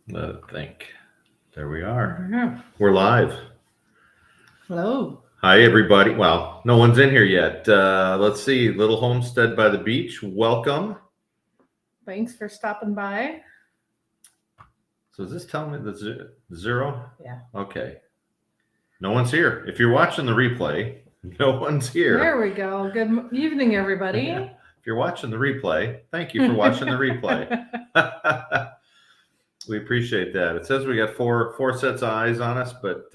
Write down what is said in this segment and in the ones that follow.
Let it think. There we are. Mhm. We're live. Hello. Hi, everybody. Well, no one's in here yet. Let's see. Little Homestead by the Beach. Welcome. Thanks for stopping by. So is this telling me the zero? Yeah. Okay. No one's here. If you're watching the replay, no one's here. There we go. Good evening, everybody. Yeah. If you're watching the replay, thank you for watching the replay. We appreciate that. It says we got four sets of eyes on us, but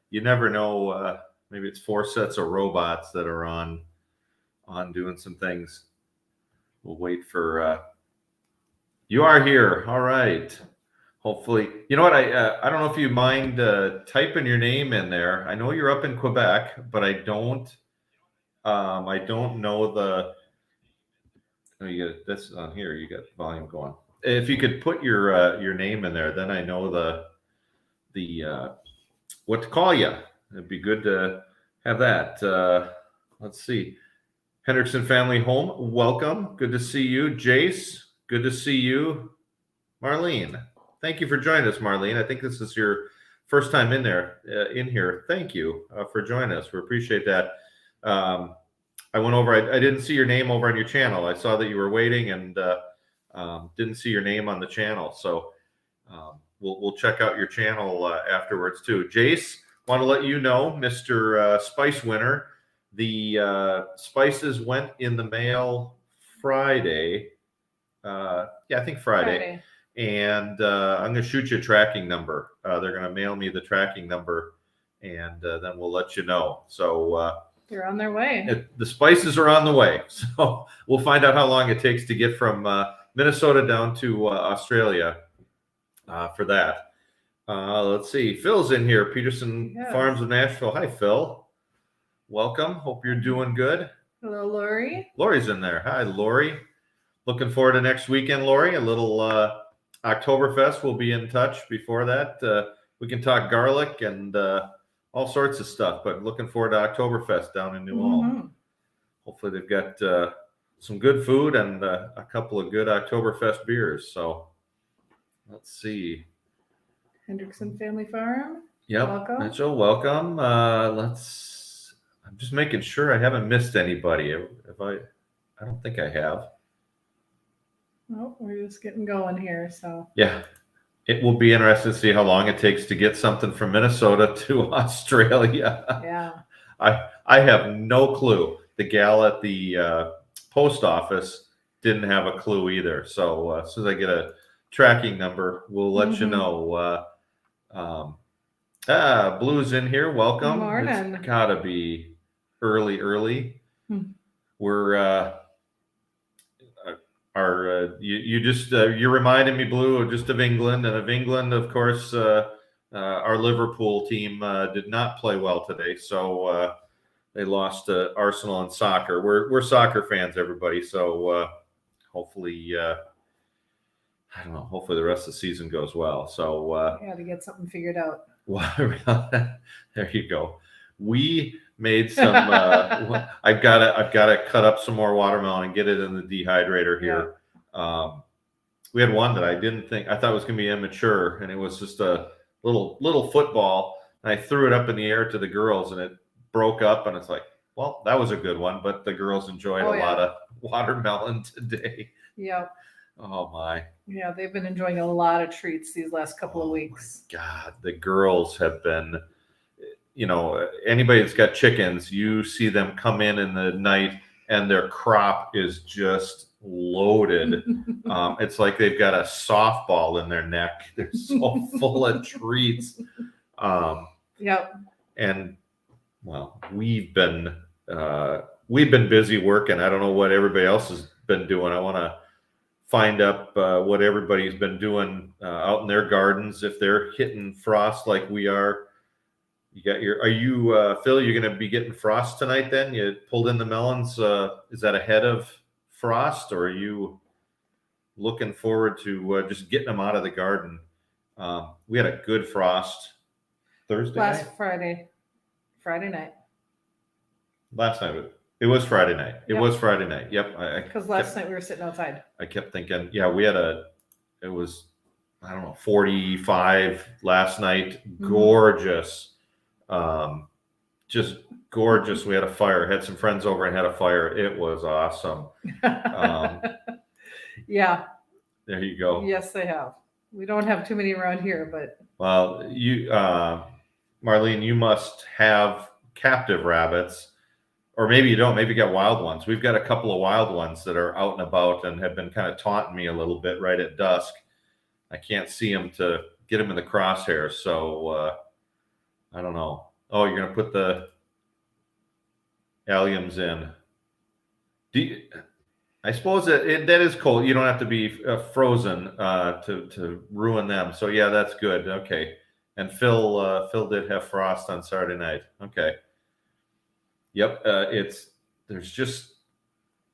you never know. Maybe it's four sets of robots that are on doing some things. We'll wait for. You are here. All right. Hopefully, you know what? I don't know if you mind typing your name in there. I know you're up in Quebec, but I don't know the. Oh, you got this on here. You got volume going. If you could put your name in there, then I know the what to call you. It'd be good to have that. Let's see. Hendrickson Family Home, welcome. Good to see you. Jace, good to see you. Marlene, thank you for joining us, Marlene. I think this is your first time in here. Thank you for joining us. We appreciate that. I went over. I didn't see your name over on your channel. I saw that you were waiting and didn't see your name on the channel. So we'll check out your channel afterwards too. Jace, want to let you know, Mr. Spice Winner, the spices went in the mail Friday. Yeah, I think Friday. And I'm going to shoot you a tracking number. They're going to mail me the tracking number, and then we'll let you know. So You're on their way. The spices are on the way. So we'll find out how long it takes to get from Minnesota down to Australia for that. Let's see. Phil's in here. Peterson Farms of Nashville. Hi, Phil. Welcome. Hope you're doing good. Hello, Lori. Lori's in there. Hi, Lori. Looking forward to next weekend, Lori. A little Oktoberfest. We'll be in touch before that. We can talk garlic and all sorts of stuff, but looking forward to Oktoberfest down in New Ulm. Hopefully they've got some good food and a couple of good Oktoberfest beers. So let's see. Hendrickson Family Farm. Yep. Welcome. Mitchell, welcome. I'm just making sure I haven't missed anybody. I don't think I have. Oh, we're just getting going here. So yeah, it will be interesting to see how long it takes to get something from Minnesota to Australia. Yeah. I have no clue. The gal at the post office didn't have a clue either. So as soon as I get a tracking number, we'll let you know. Blue's in here. Welcome. Good morning. It's gotta be early. We're you reminded me, Blue, just of England, and of England, of course. Our Liverpool team did not play well today, so they lost to Arsenal in soccer. We're soccer fans, everybody. So hopefully, I don't know. Hopefully, the rest of the season goes well. So yeah, to get something figured out. There you go. We made some. I've got to cut up some more watermelon and get it in the dehydrator here. Yeah. We had one that I thought was going to be immature, and it was just a little football. And I threw it up in the air to the girls, and it broke up. And it's like, well, that was a good one, but the girls enjoyed a lot of watermelon today. Yeah. Oh my. Yeah, they've been enjoying a lot of treats these last couple of weeks. God, the girls have been. You know, anybody that's got chickens, you see them come in the night and their crop is just loaded. It's like they've got a softball in their neck. They're so full of treats. Yep. And well, we've been busy working. I don't know what everybody else has been doing. I want to find up what everybody's been doing out in their gardens, if they're hitting frost like we are. Are you Phil? You're going to be getting frost tonight? Then you pulled in the melons. Is that ahead of frost, or are you looking forward to just getting them out of the garden? We had a good frost Thursday last night? Friday night. Last night it was Friday night. It was Friday night. Yep. Because last night we were sitting outside. I kept thinking, yeah, we had it was I don't know, 45 last night. Mhm. Gorgeous. Just gorgeous. We had a fire, had some friends over and had a fire. It was awesome. Yeah. There you go. Yes, they have. We don't have too many around here, but Well, Marlene, you must have captive rabbits, or maybe you don't. Maybe you got wild ones. We've got a couple of wild ones that are out and about and have been kind of taunting me a little bit right at dusk. I can't see them to get them in the crosshairs, so I don't know. Oh, you're gonna put the alliums in. I suppose that is cold. You don't have to be frozen to ruin them. So yeah, that's good. Okay. And Phil did have frost on Saturday night. Okay. Yep. There's just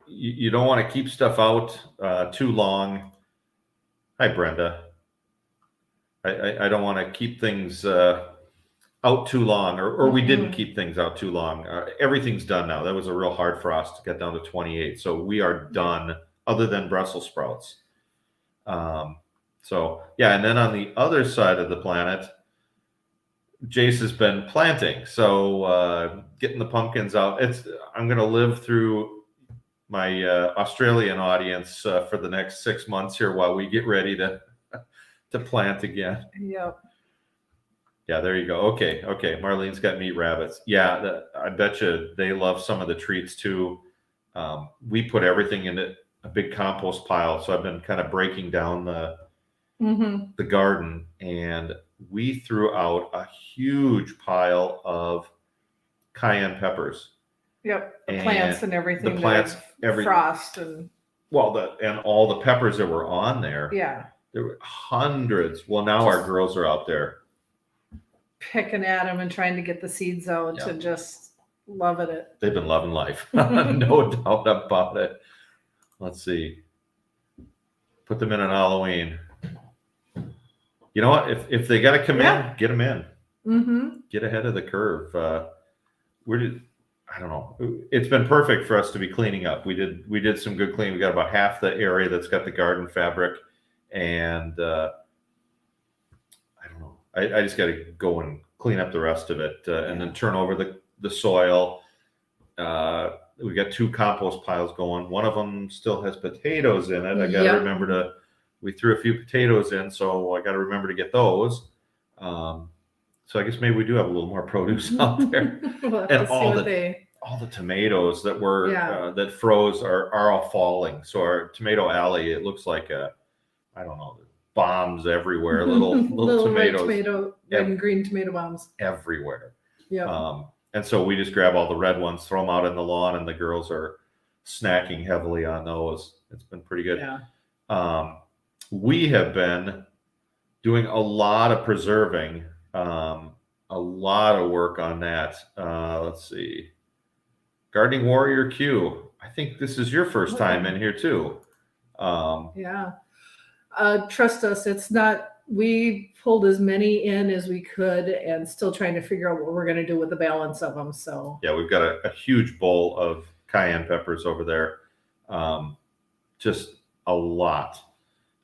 you don't want to keep stuff out too long. Hi, Brenda. I don't want to keep things out too long, or we didn't keep things out too long. Everything's done now. That was a real hard frost to get down to 28. So we are done, other than Brussels sprouts. So yeah, and then on the other side of the planet, Jace has been planting. So getting the pumpkins out. I'm going to live through my Australian audience for the next 6 months here while we get ready to plant again. Yep. Yeah, there you go. Okay. Marlene's got meat rabbits. Yeah, I bet you they love some of the treats too. We put everything in a big compost pile, so I've been kind of breaking down the garden, and we threw out a huge pile of cayenne peppers. Yep, the plants and everything. The plants, frost and and all the peppers that were on there. Yeah, there were hundreds. Well, now our girls are out there picking at them and trying to get the seeds out and just loving it. They've been loving life, no doubt about it. Let's see. Put them in on Halloween. You know what? If they got to come in, get them in. Get ahead of the curve. I don't know. It's been perfect for us to be cleaning up. We did some good cleaning. We got about half the area that's got the garden fabric, and I don't know. I just got to go and clean up the rest of it, and then turn over the soil. We got 2 compost piles going. One of them still has potatoes in it. I got to remember we threw a few potatoes in, so I got to remember to get those. So I guess maybe we do have a little more produce out there. And all the tomatoes that were that froze are all falling. So our tomato alley, it looks like I don't know, bombs everywhere. Little tomatoes, red and green tomato bombs everywhere. Yeah. And so we just grab all the red ones, throw them out in the lawn, and the girls are snacking heavily on those. It's been pretty good. Yeah. We have been doing a lot of preserving, a lot of work on that. Let's see. Gardening Warrior Q. I think this is your first time in here too. Yeah. Trust us, it's not. We pulled as many in as we could and still trying to figure out what we're going to do with the balance of them. So yeah, we've got a huge bowl of cayenne peppers over there. Just a lot.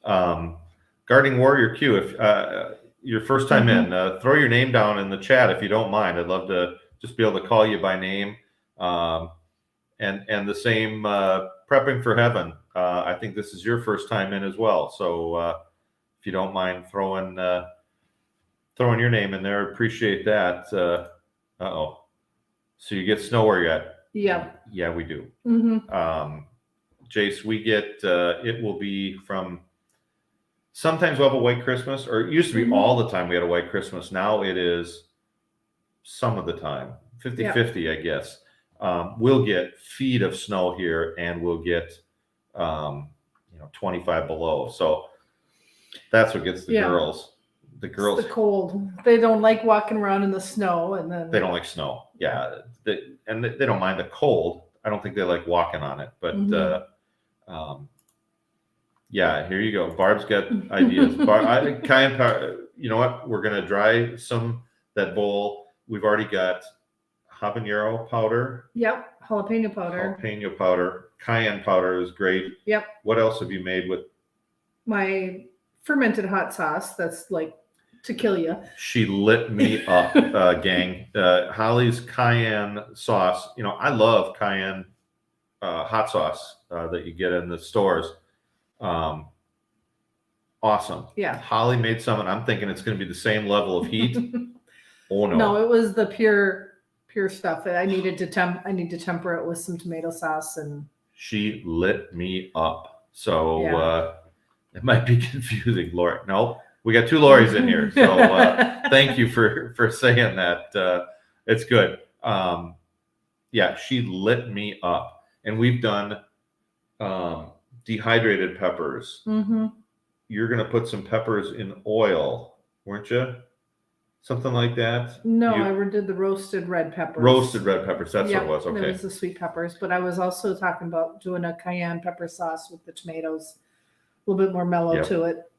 Gardening Warrior Q, if your first time in, throw your name down in the chat if you don't mind. I'd love to just be able to call you by name. And the same Prepping for Heaven. I think this is your first time in as well. So if you don't mind throwing your name in there, appreciate that. Uh-oh. So you get snow where you're at? Yeah. Yeah, we do. Jace, we get, it will be from, sometimes we'll have a white Christmas, or it used to be all the time we had a white Christmas. Now it is some of the time, 50-50, I guess. We'll get feet of snow here, and we'll get, 25 below. So that's what gets the girls. The girls, it's the cold. They don't like walking around in the snow, and then they don't like snow. Yeah, they don't mind the cold. I don't think they like walking on it, but yeah, here you go. Barb's got ideas. Cayenne powder. You know what? We're gonna dry that bowl. We've already got habanero powder. Yep, jalapeno powder. Jalapeno powder. Cayenne powder is great. Yep. What else have you made with my fermented hot sauce that's like to kill you. She lit me up, gang. Holly's cayenne sauce. You know, I love cayenne hot sauce that you get in the stores. Awesome. Yeah. Holly made some, and I'm thinking it's going to be the same level of heat. Oh no. No, it was the pure stuff. I needed to temper it with some tomato sauce, and she lit me up. So it might be confusing, Lori. No, we got two Loris in here. So thank you for saying that. It's good. Yeah, she lit me up. And we've done dehydrated peppers. Mm-hmm. You're going to put some peppers in oil, weren't you? Something like that? No, I did the roasted red peppers. Roasted red peppers. That's what it was. Okay. That was the sweet peppers. But I was also talking about doing a cayenne pepper sauce with the tomatoes. A little bit more mellow to it.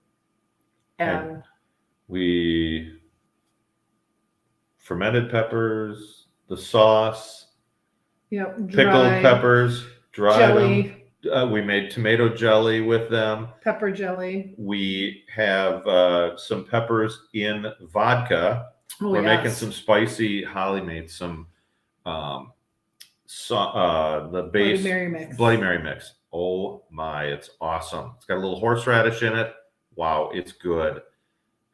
And we fermented peppers, the sauce, pickled peppers, dried jelly. We made tomato jelly with them. Pepper jelly. We have some peppers in vodka. We're making some spicy. Holly made some the base Bloody Mary mix. Oh my, it's awesome. It's got a little horseradish in it. Wow, it's good.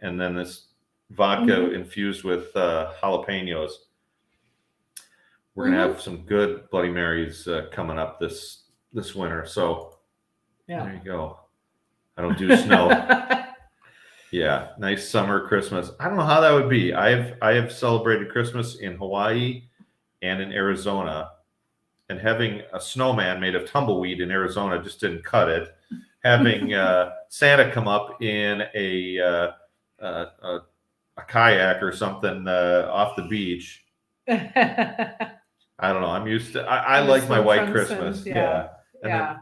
And then this vodka infused with jalapenos. We're gonna have some good Bloody Marys coming up this winter. So there you go. I don't do snow. Yeah, nice summer Christmas. I don't know how that would be. I have celebrated Christmas in Hawaii and in Arizona, and having a snowman made of tumbleweed in Arizona just didn't cut it. Having Santa come up in a kayak or something off the beach. I don't know. I'm used to. I like my white Christmas. Yeah. And then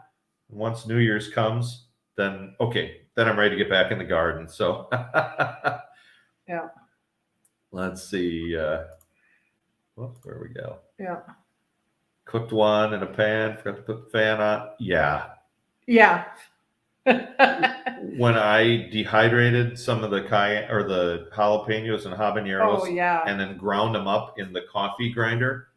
once New Year's comes, then I'm ready to get back in the garden. So yeah. Let's see. Where we go. Yeah. Cooked one in a pan. Forgot to put the fan on. Yeah. Yeah. When I dehydrated some of the cayenne or the jalapenos and habaneros, and then ground them up in the coffee grinder.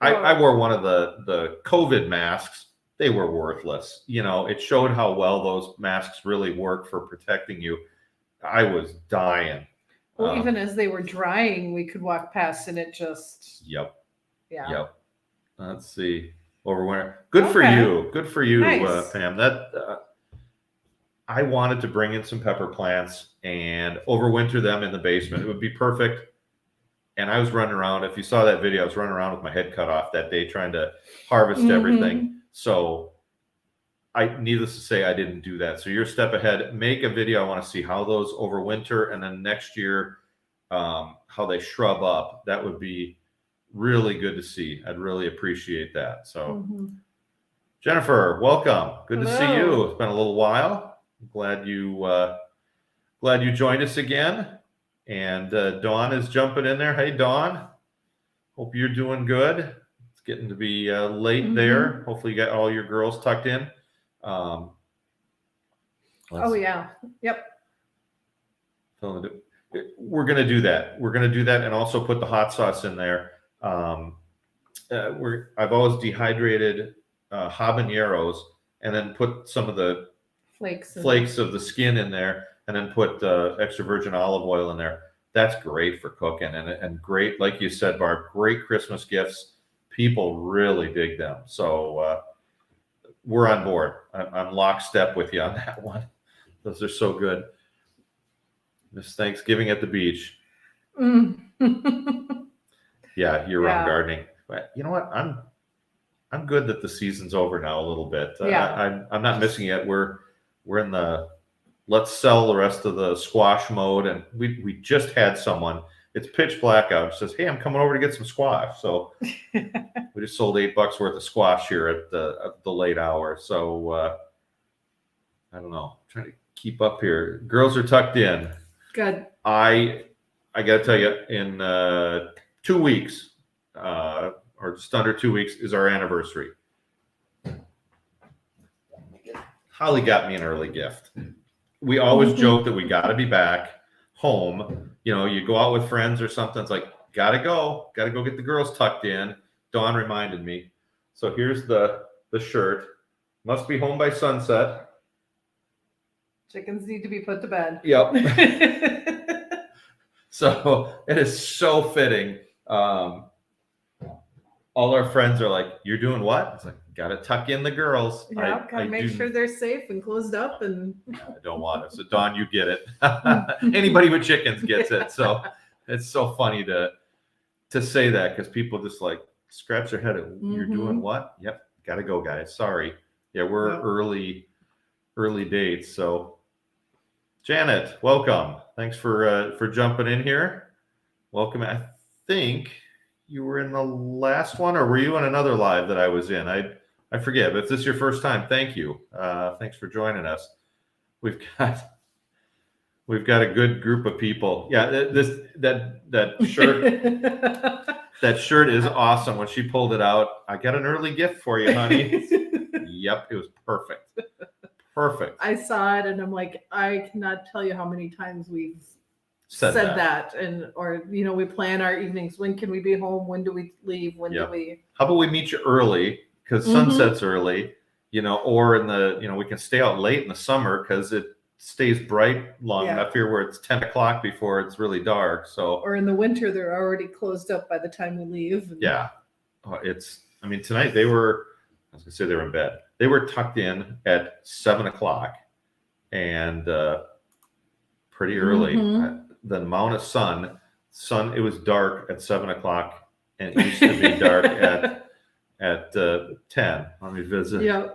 I wore one of the COVID masks. They were worthless. You know, it showed how well those masks really work for protecting you. I was dying. Well, even as they were drying, we could walk past and it just. Yep. Yeah. Yep. Let's see. Overwinter. Good for you. Good for you, nice. Pam. That I wanted to bring in some pepper plants and overwinter them in the basement. It would be perfect. And I was running around. If you saw that video, I was running around with my head cut off that day trying to harvest everything. So needless to say, I didn't do that. So you're a step ahead. Make a video. I want to see how those overwinter, and then next year, how they shrub up. That would be really good to see. I'd really appreciate that. So Jennifer, welcome. Good to see you. It's been a little while. Glad you joined us again. And Dawn is jumping in there. Hey, Dawn. Hope you're doing good. It's getting to be late there. Hopefully you got all your girls tucked in. Yep. We're going to do that. We're going to do that and also put the hot sauce in there. I've always dehydrated habaneros and then put some of the flakes of the skin in there, and then put extra virgin olive oil in there. That's great for cooking and great, like you said, Barb, great Christmas gifts. People really dig them. So we're on board. I'm lockstep with you on that one. Those are so good. This Thanksgiving at the beach. Yeah, year-round gardening. But you know what? I'm good that the season's over now a little bit. I'm not missing it. We're in the let's sell the rest of the squash mode, and we just had someone. It's pitch black out. Says, "Hey, I'm coming over to get some squash." So we just sold $8 worth of squash here at the late hour. So I don't know. I'm trying to keep up here. Girls are tucked in. Good. I got to tell you, in 2 weeks, or just under 2 weeks, is our anniversary. Holly got me an early gift. we always joke that we got to be back home. You know, you go out with friends or something. It's like, gotta go get the girls tucked in. Dawn reminded me. So here's the shirt. Must be home by sunset. Chickens need to be put to bed. Yep. So it is so fitting. All our friends are like, "You're doing what?" It's like, "Gotta tuck in the girls." Yeah, gotta make sure they're safe and closed up. And I don't want it. So Dawn, you get it. Anybody with chickens gets it. So it's so funny to say that, because people just like scratch their head at, "You're doing what?" Yep, gotta go, guys. Sorry. Yeah, we're early dates. So Janet, welcome. Thanks for jumping in here. Welcome. I think you were in the last one, or were you in another live that I was in? I forget. But if this is your first time, thank you. Thanks for joining us. We've got a good group of people. Yeah, that shirt that shirt is awesome. When she pulled it out, I got an early gift for you, honey. Yep, it was perfect. Perfect. I saw it and I'm like, I cannot tell you how many times we've said that. And or we plan our evenings. When can we be home? When do we leave? When do we? How about we meet you early, because sunset's early, or in the we can stay out late in the summer because it stays bright long enough here where it's 10 o'clock before it's really dark. So or in the winter they're already closed up by the time we leave. Yeah. Tonight I was gonna say they were in bed. They were tucked in at 7 o'clock and pretty early. The amount of sun, it was dark at 7 o'clock, and it used to be dark at 10. Let me visit. Yeah.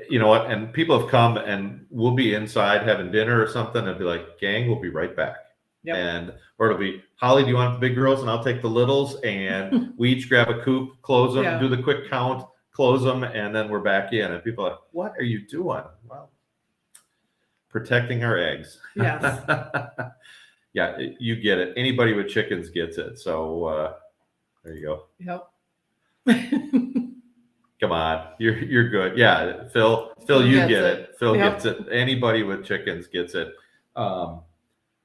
You know what? And people have come, and we'll be inside having dinner or something, and be like, "Gang, we'll be right back." Yep. Or it'll be, "Holly, do you want the big girls, and I'll take the littles?" And we each grab a coop, close them, do the quick count, close them, and then we're back in. And people are like, "What are you doing?" Well, protecting our eggs. Yes. Yeah, you get it. Anybody with chickens gets it. So there you go. Yep. Come on, you're good. Yeah, Phil, you get it. Phil gets it. Anybody with chickens gets it.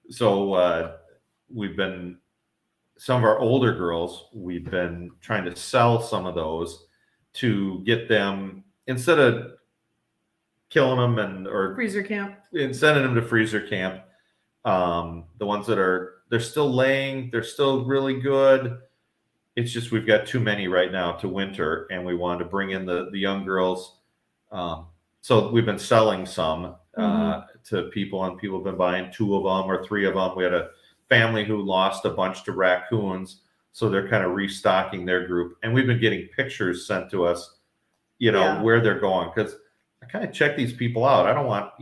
So we've been, some of our older girls, we've been trying to sell some of those to get them, instead of killing them or freezer camp, and sending them to freezer camp. The ones that they're still laying, they're still really good. It's just we've got too many right now to winter, and we wanted to bring in the young girls. So we've been selling some to people, and people have been buying 2 of them or 3 of them. We had a family who lost a bunch to raccoons, so they're kind of restocking their group. And we've been getting pictures sent to us, where they're going, because I kind of check these people out. I don't want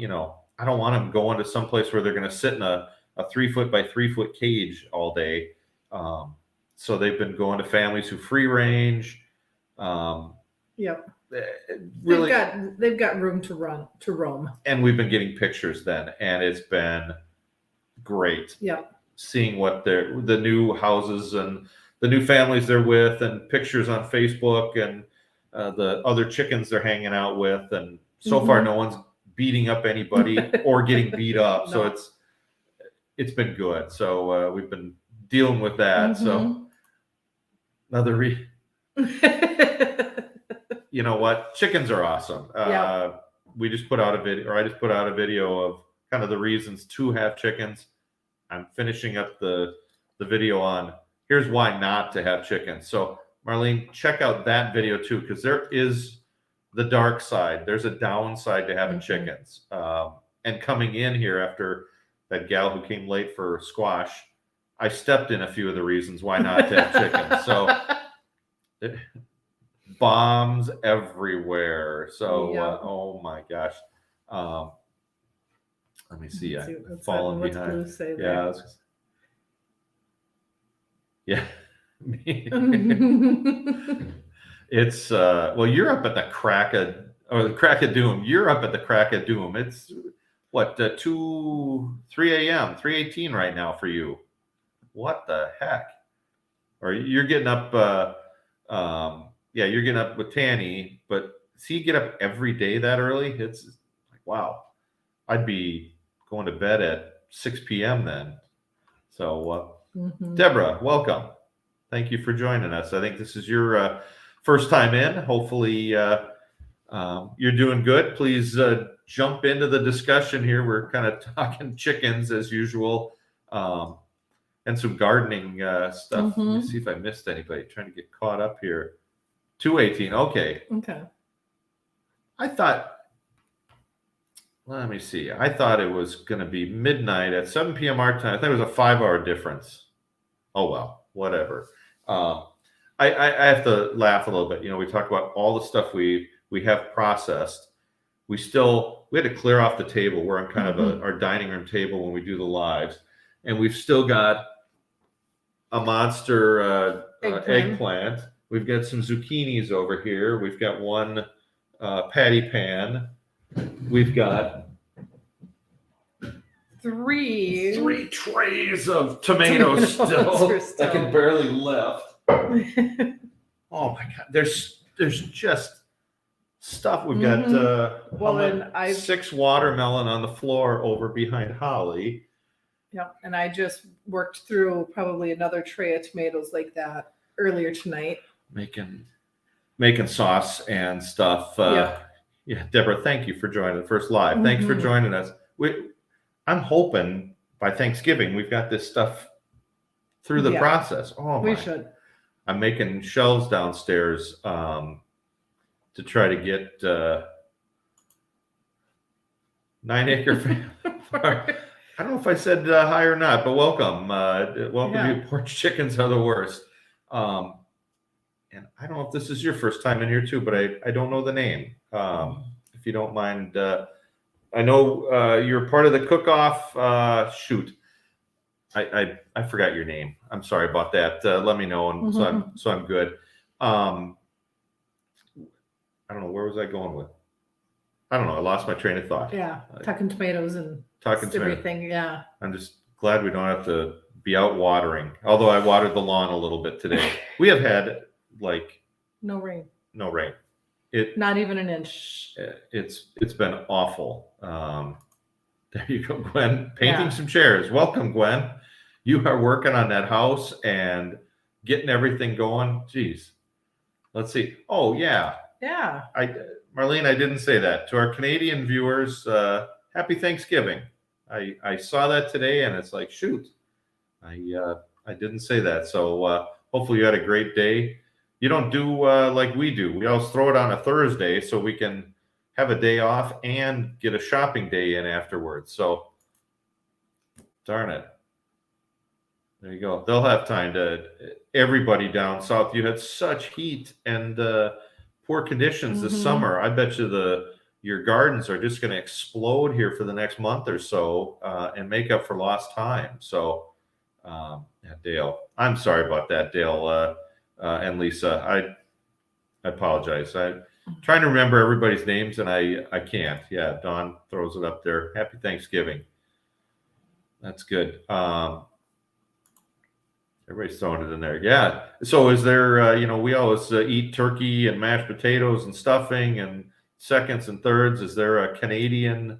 them going to some place where they're going to sit in a 3 foot by 3 foot cage all day. So they've been going to families who free range. Yep. Really, they've got room to roam. And we've been getting pictures then, and it's been great. Yep. Seeing what the new houses and the new families they're with, and pictures on Facebook, and the other chickens they're hanging out with. And so far, no one's beating up anybody or getting beat up. So it's been good. So we've been dealing with that. So another you know what? Chickens are awesome. We just put out a video, or I just put out a video of kind of the reasons to have chickens. I'm finishing up the video on here's why not to have chickens. So Marlene, check out that video too, because there is the dark side. There's a downside to having chickens. And coming in here after that gal who came late for squash, I stepped in a few of the reasons why not to have chickens. So bombs everywhere. So oh my gosh. Let me see. I'm falling behind. Yeah. It's well, you're up at the crack of doom. You're up at the crack of doom. It's what 3 a.m. 3:18 right now for you. What the heck? Or you're getting up you're getting up with Tanny, but see, you get up every day that early. It's like wow, I'd be going to bed at 6 p.m. then. So, Deborah, welcome. Thank you for joining us. I think this is your first time in. Hopefully, you're doing good. Please jump into the discussion here. We're kind of talking chickens as usual, and some gardening stuff. Let me see if I missed anybody. Trying to get caught up here. 2:18. Okay. I thought. Let me see. I thought it was going to be midnight at 7 p.m. our time. I think it was a 5-hour difference. Oh well, whatever. I have to laugh a little bit. We talk about all the stuff we have processed. We had to clear off the table. We're on kind of our dining room table when we do the lives, and we've still got a monster eggplant. We've got some zucchinis over here. We've got one patty pan. We've got three trays of tomatoes still. I can barely lift. Oh my God! There's just stuff. We've got 6 watermelon on the floor over behind Holly. Yeah, and I just worked through probably another tray of tomatoes like that earlier tonight. Making sauce and stuff. Yeah, Deborah, thank you for joining the first live. Thanks for joining us. I'm hoping by Thanksgiving we've got this stuff through the process. Oh, we should. I'm making shelves downstairs to try to get 9 Acre Farm. I don't know if I said hi or not, but welcome. Welcome to Porch Chickens Are the Worst. And I don't know if this is your first time in here too, but I don't know the name. If you don't mind, I know you're part of the cook-off. Shoot, I forgot your name. I'm sorry about that. Let me know, and so I'm good. I don't know, where was I going with? I don't know. I lost my train of thought. Yeah, talking tomatoes and everything. Yeah. I'm just glad we don't have to be out watering. Although I watered the lawn a little bit today. We have had no rain. Not even an inch. It's been awful. There you go, Gwen. Painting some chairs. Welcome, Gwen. You are working on that house and getting everything going. Jeez. Let's see. Oh yeah. Yeah. Marlene, I didn't say that. To our Canadian viewers, happy Thanksgiving. I saw that today and it's like, shoot. I didn't say that. So hopefully you had a great day. You don't do like we do. We always throw it on a Thursday so we can have a day off and get a shopping day in afterwards. So, darn it. There you go. They'll have time to. Everybody down south, you had such heat and poor conditions this summer. I bet you your gardens are just going to explode here for the next month or so and make up for lost time. So, Dale, I'm sorry about that, Dale. And Lisa, I apologize. I'm trying to remember everybody's names and I can't. Yeah, Dawn throws it up there. Happy Thanksgiving. That's good. Everybody's throwing it in there. Yeah. So is there, we always eat turkey and mashed potatoes and stuffing and seconds and thirds. Is there a Canadian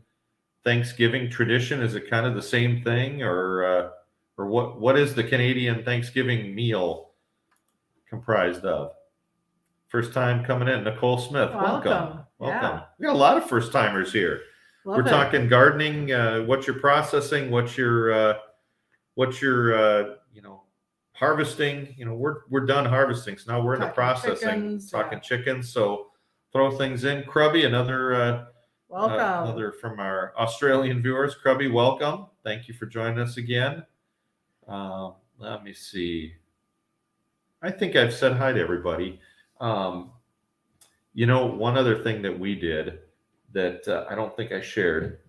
Thanksgiving tradition? Is it kind of the same thing or what is the Canadian Thanksgiving meal comprised of? First time coming in, Nicole Smith. Welcome. Yeah. We got a lot of first timers here. We're talking gardening. What you're processing, what you're harvesting. We're done harvesting, so now we're in the processing. Talking chickens. So throw things in. Krubby, another from our Australian viewers. Krubby, welcome. Thank you for joining us again. Let me see. I think I've said hi to everybody. One other thing that we did that I don't think I shared.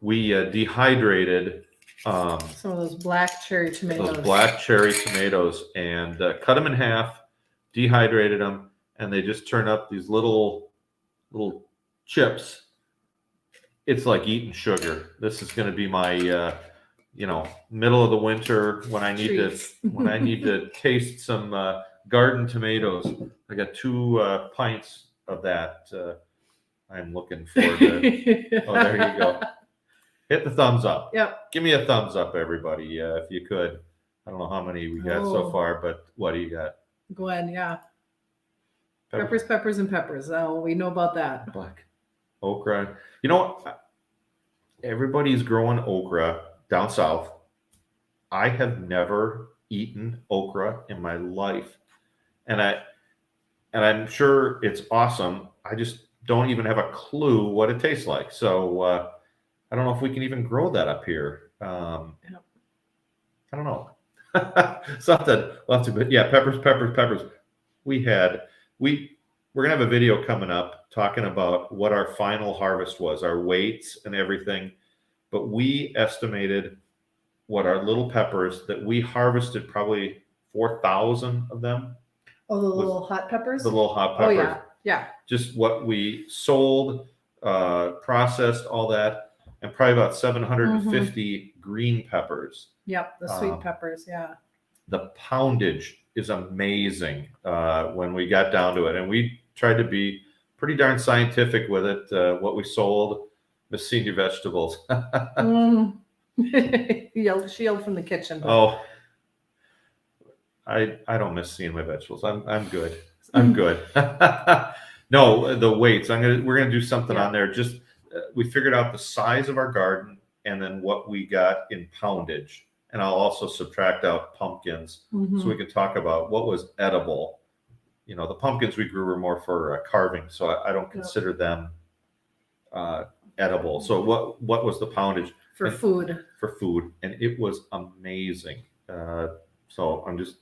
We dehydrated some of those black cherry tomatoes. And cut them in half, dehydrated them, and they just turn up these little chips. It's like eating sugar. This is going to be my middle of the winter when I need to taste some garden tomatoes. I got 2 pints of that I'm looking forward to. Oh, there you go. Hit the thumbs up. Yep. Give me a thumbs up, everybody, if you could. I don't know how many we got so Oh. far, but what do you got? Gwen, yeah. Peppers, and peppers. Oh, we know about that. Black okra. You know, everybody's growing okra down south. I have never eaten okra in my life, and I'm sure it's awesome. I just don't even have a clue what it tastes like. So I don't know if we can even grow that up here. I don't know. Something we'll have to, but yeah, peppers. We're gonna have a video coming up talking about what our final harvest was, our weights and everything. But we estimated what our little peppers that we harvested, probably 4,000 of them. Oh, the little hot peppers? The little hot Oh, peppers. yeah. Just what we sold, processed, all that, and probably about 750 green peppers. Yep, the sweet peppers, yeah. The poundage is amazing when we got down to it. And we tried to be pretty darn scientific with it. What we sold, the senior vegetables. She yelled from the kitchen. But... Oh, I don't miss seeing my vegetables. I'm good. I'm good. No, the weights. We're gonna do something on there. Just we figured out the size of our garden and then what we got in poundage. And I'll also subtract out pumpkins so we can talk about what was edible. You know, the pumpkins we grew were more for carving, so I don't consider them edible. So what was the poundage? For food. For food, and it was amazing. So I'm just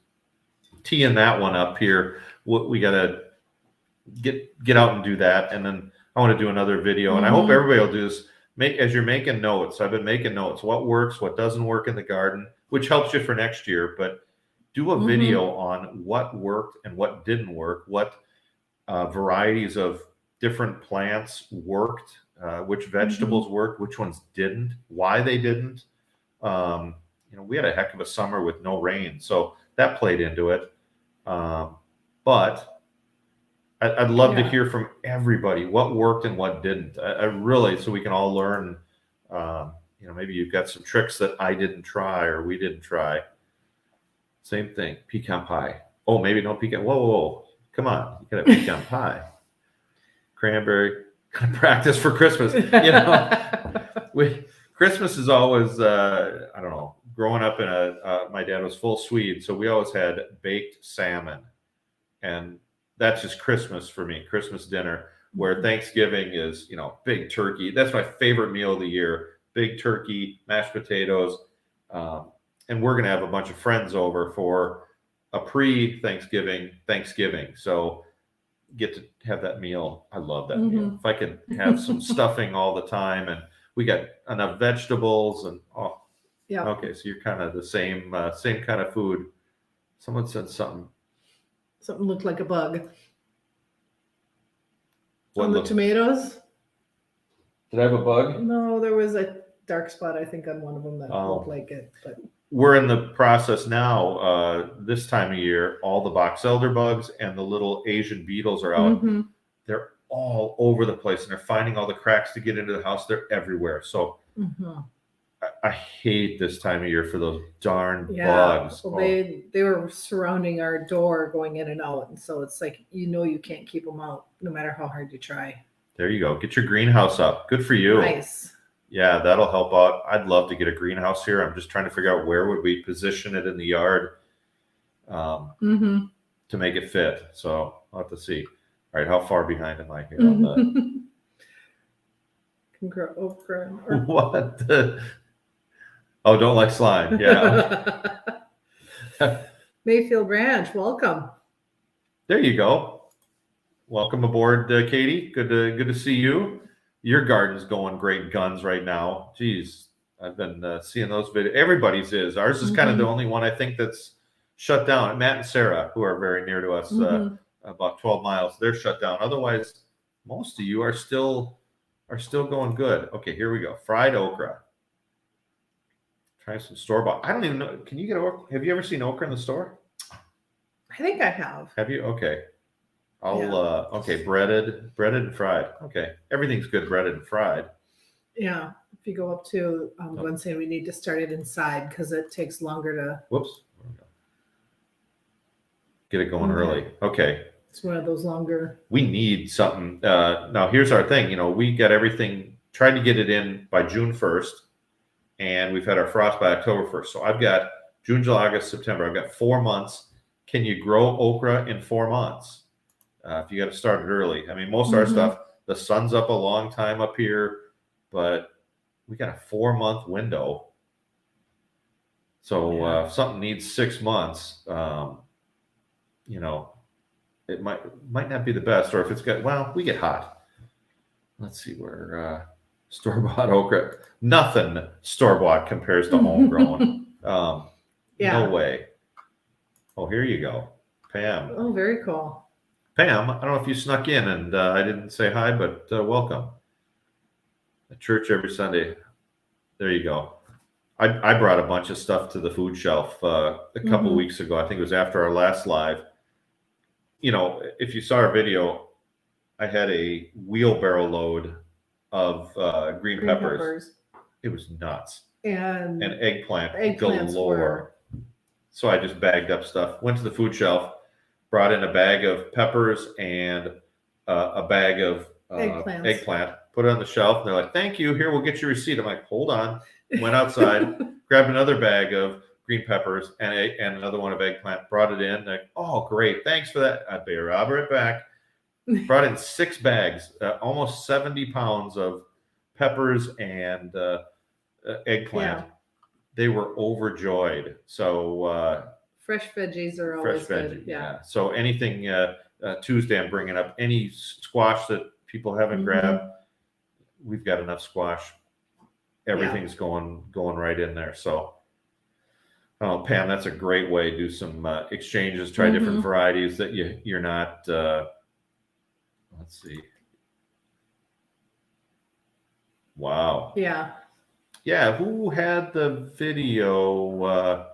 teeing that one up here. We got to get out and do that, and then I want to do another video, and I hope everybody will do this. As you're making notes, I've been making notes, what works, what doesn't work in the garden, which helps you for next year, but do a video on what worked and what didn't work, what varieties of different plants worked, which vegetables worked, which ones didn't, why they didn't. You know, we had a heck of a summer with no rain, so that played into it. But I'd love to hear from everybody what worked and what didn't. I really, so we can all learn. You know, maybe you've got some tricks that I didn't try or we didn't try. Same thing, pecan pie. Oh, maybe no pecan. Whoa. Come on, you got a pecan pie. Cranberry. Practice for Christmas. You know, Christmas is always, I don't know, growing up in my dad was full Swede, so we always had baked salmon. And that's just Christmas for me, Christmas dinner, where Thanksgiving is, you know, big turkey. That's my favorite meal of the year. Big turkey, mashed potatoes. And we're going to have a bunch of friends over for a pre-Thanksgiving Thanksgiving. So get to have that meal. I love that meal. If I could have some stuffing all the time, and we got enough vegetables and okay, so you're kind of the same kind of food. Someone said something looked like a bug. What on the tomatoes. Did I have a bug? No, there was a dark spot, I think, on one of them that looked like it. But we're in the process now, this time of year, all the box elder bugs and the little Asian beetles are out. They're all over the place, and they're finding all the cracks to get into the house. They're everywhere. So I hate this time of year for those darn bugs. Well, they were surrounding our door going in and out. And so it's like, you can't keep them out no matter how hard you try. There you go. Get your greenhouse up. Good for you. Nice. Yeah, that'll help out. I'd love to get a greenhouse here. I'm just trying to figure out where would we position it in the yard to make it fit. So I'll have to see. All right, how far behind am I here on that? Can grow okra. What the? Oh, don't like slime. Yeah. Mayfield Ranch, welcome. There you go. Welcome aboard, Katie. Good to see you. Your garden's going great guns right now. Geez, I've been seeing those videos. Everybody's is. Ours is kind of the only one I think that's shut down. Matt and Sarah, who are very near to us, about 12 miles, they're shut down. Otherwise, most of you are still going good. Okay, here we go. Fried okra. Try some store-bought. I don't even know. Can you get okra? Have you ever seen okra in the store? I think I have. Have you? Okay. I'll okay, breaded and fried. Okay, everything's good breaded and fried. Yeah. If you go up to Gwen saying we need to start it inside because it takes longer to. Whoops. Get it going Okay. early. Okay. It's one of those longer. We need something. Now here's our thing. You know, we got everything, tried to get it in by June 1st, and we've had our frost by October 1st. So I've got June, July, August, September. I've got 4 months. Can you grow okra in 4 months? If you got to start it early. I mean, most of our stuff, the sun's up a long time up here, but we got a 4-month window. So if something needs 6 months, you know, it might not be the best. Or if it's got, well, we get hot. Let's see where store-bought okra. Nothing store-bought compares to homegrown. No way. Oh, here you go, Pam. Oh, very cool. Pam, I don't know if you snuck in and I didn't say hi, but welcome. At church every Sunday. There you go. I brought a bunch of stuff to the food shelf a couple weeks ago. I think it was after our last live. You know, if you saw our video, I had a wheelbarrow load of green peppers. It was nuts. And eggplant galore. So I just bagged up stuff, went to the food shelf, brought in a bag of peppers and a bag of eggplant, put it on the shelf. And they're like, thank you. Here, we'll get your receipt. I'm like, hold on. Went outside, grabbed another bag of green peppers and another one of eggplant, brought it in. Like, oh, great. Thanks for that. I'll be right back. Brought in 6 bags, almost 70 pounds of peppers and eggplant. Yeah. They were overjoyed. So fresh veggies are always good. Yeah. So anything Tuesday, I'm bringing up any squash that people haven't grabbed. We've got enough squash. Everything's going right in there. So, Pam, that's a great way to do some exchanges. Try different varieties that you're not. Let's see. Wow. Yeah. Yeah. Who had the video?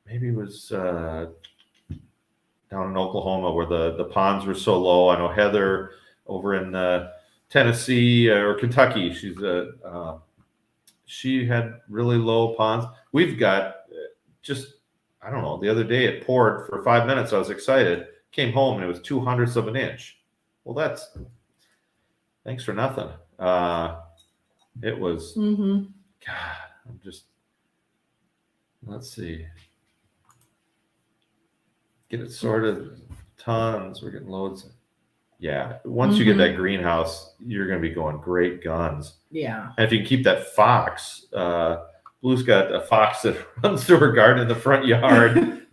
Maybe it was down in Oklahoma where the ponds were so low. I know Heather over in Tennessee or Kentucky. She had really low ponds. We've got I don't know. The other day it poured for 5 minutes. I was excited. Came home and it was 2/100ths of an inch. Well, that's thanks for nothing. It was. God, I'm just. Let's see. Get it sorted. Tons. We're getting loads. Yeah. Once you get that greenhouse, you're going to be going great guns. Yeah. And if you can keep that fox, Blue's got a fox that runs through her garden in the front yard.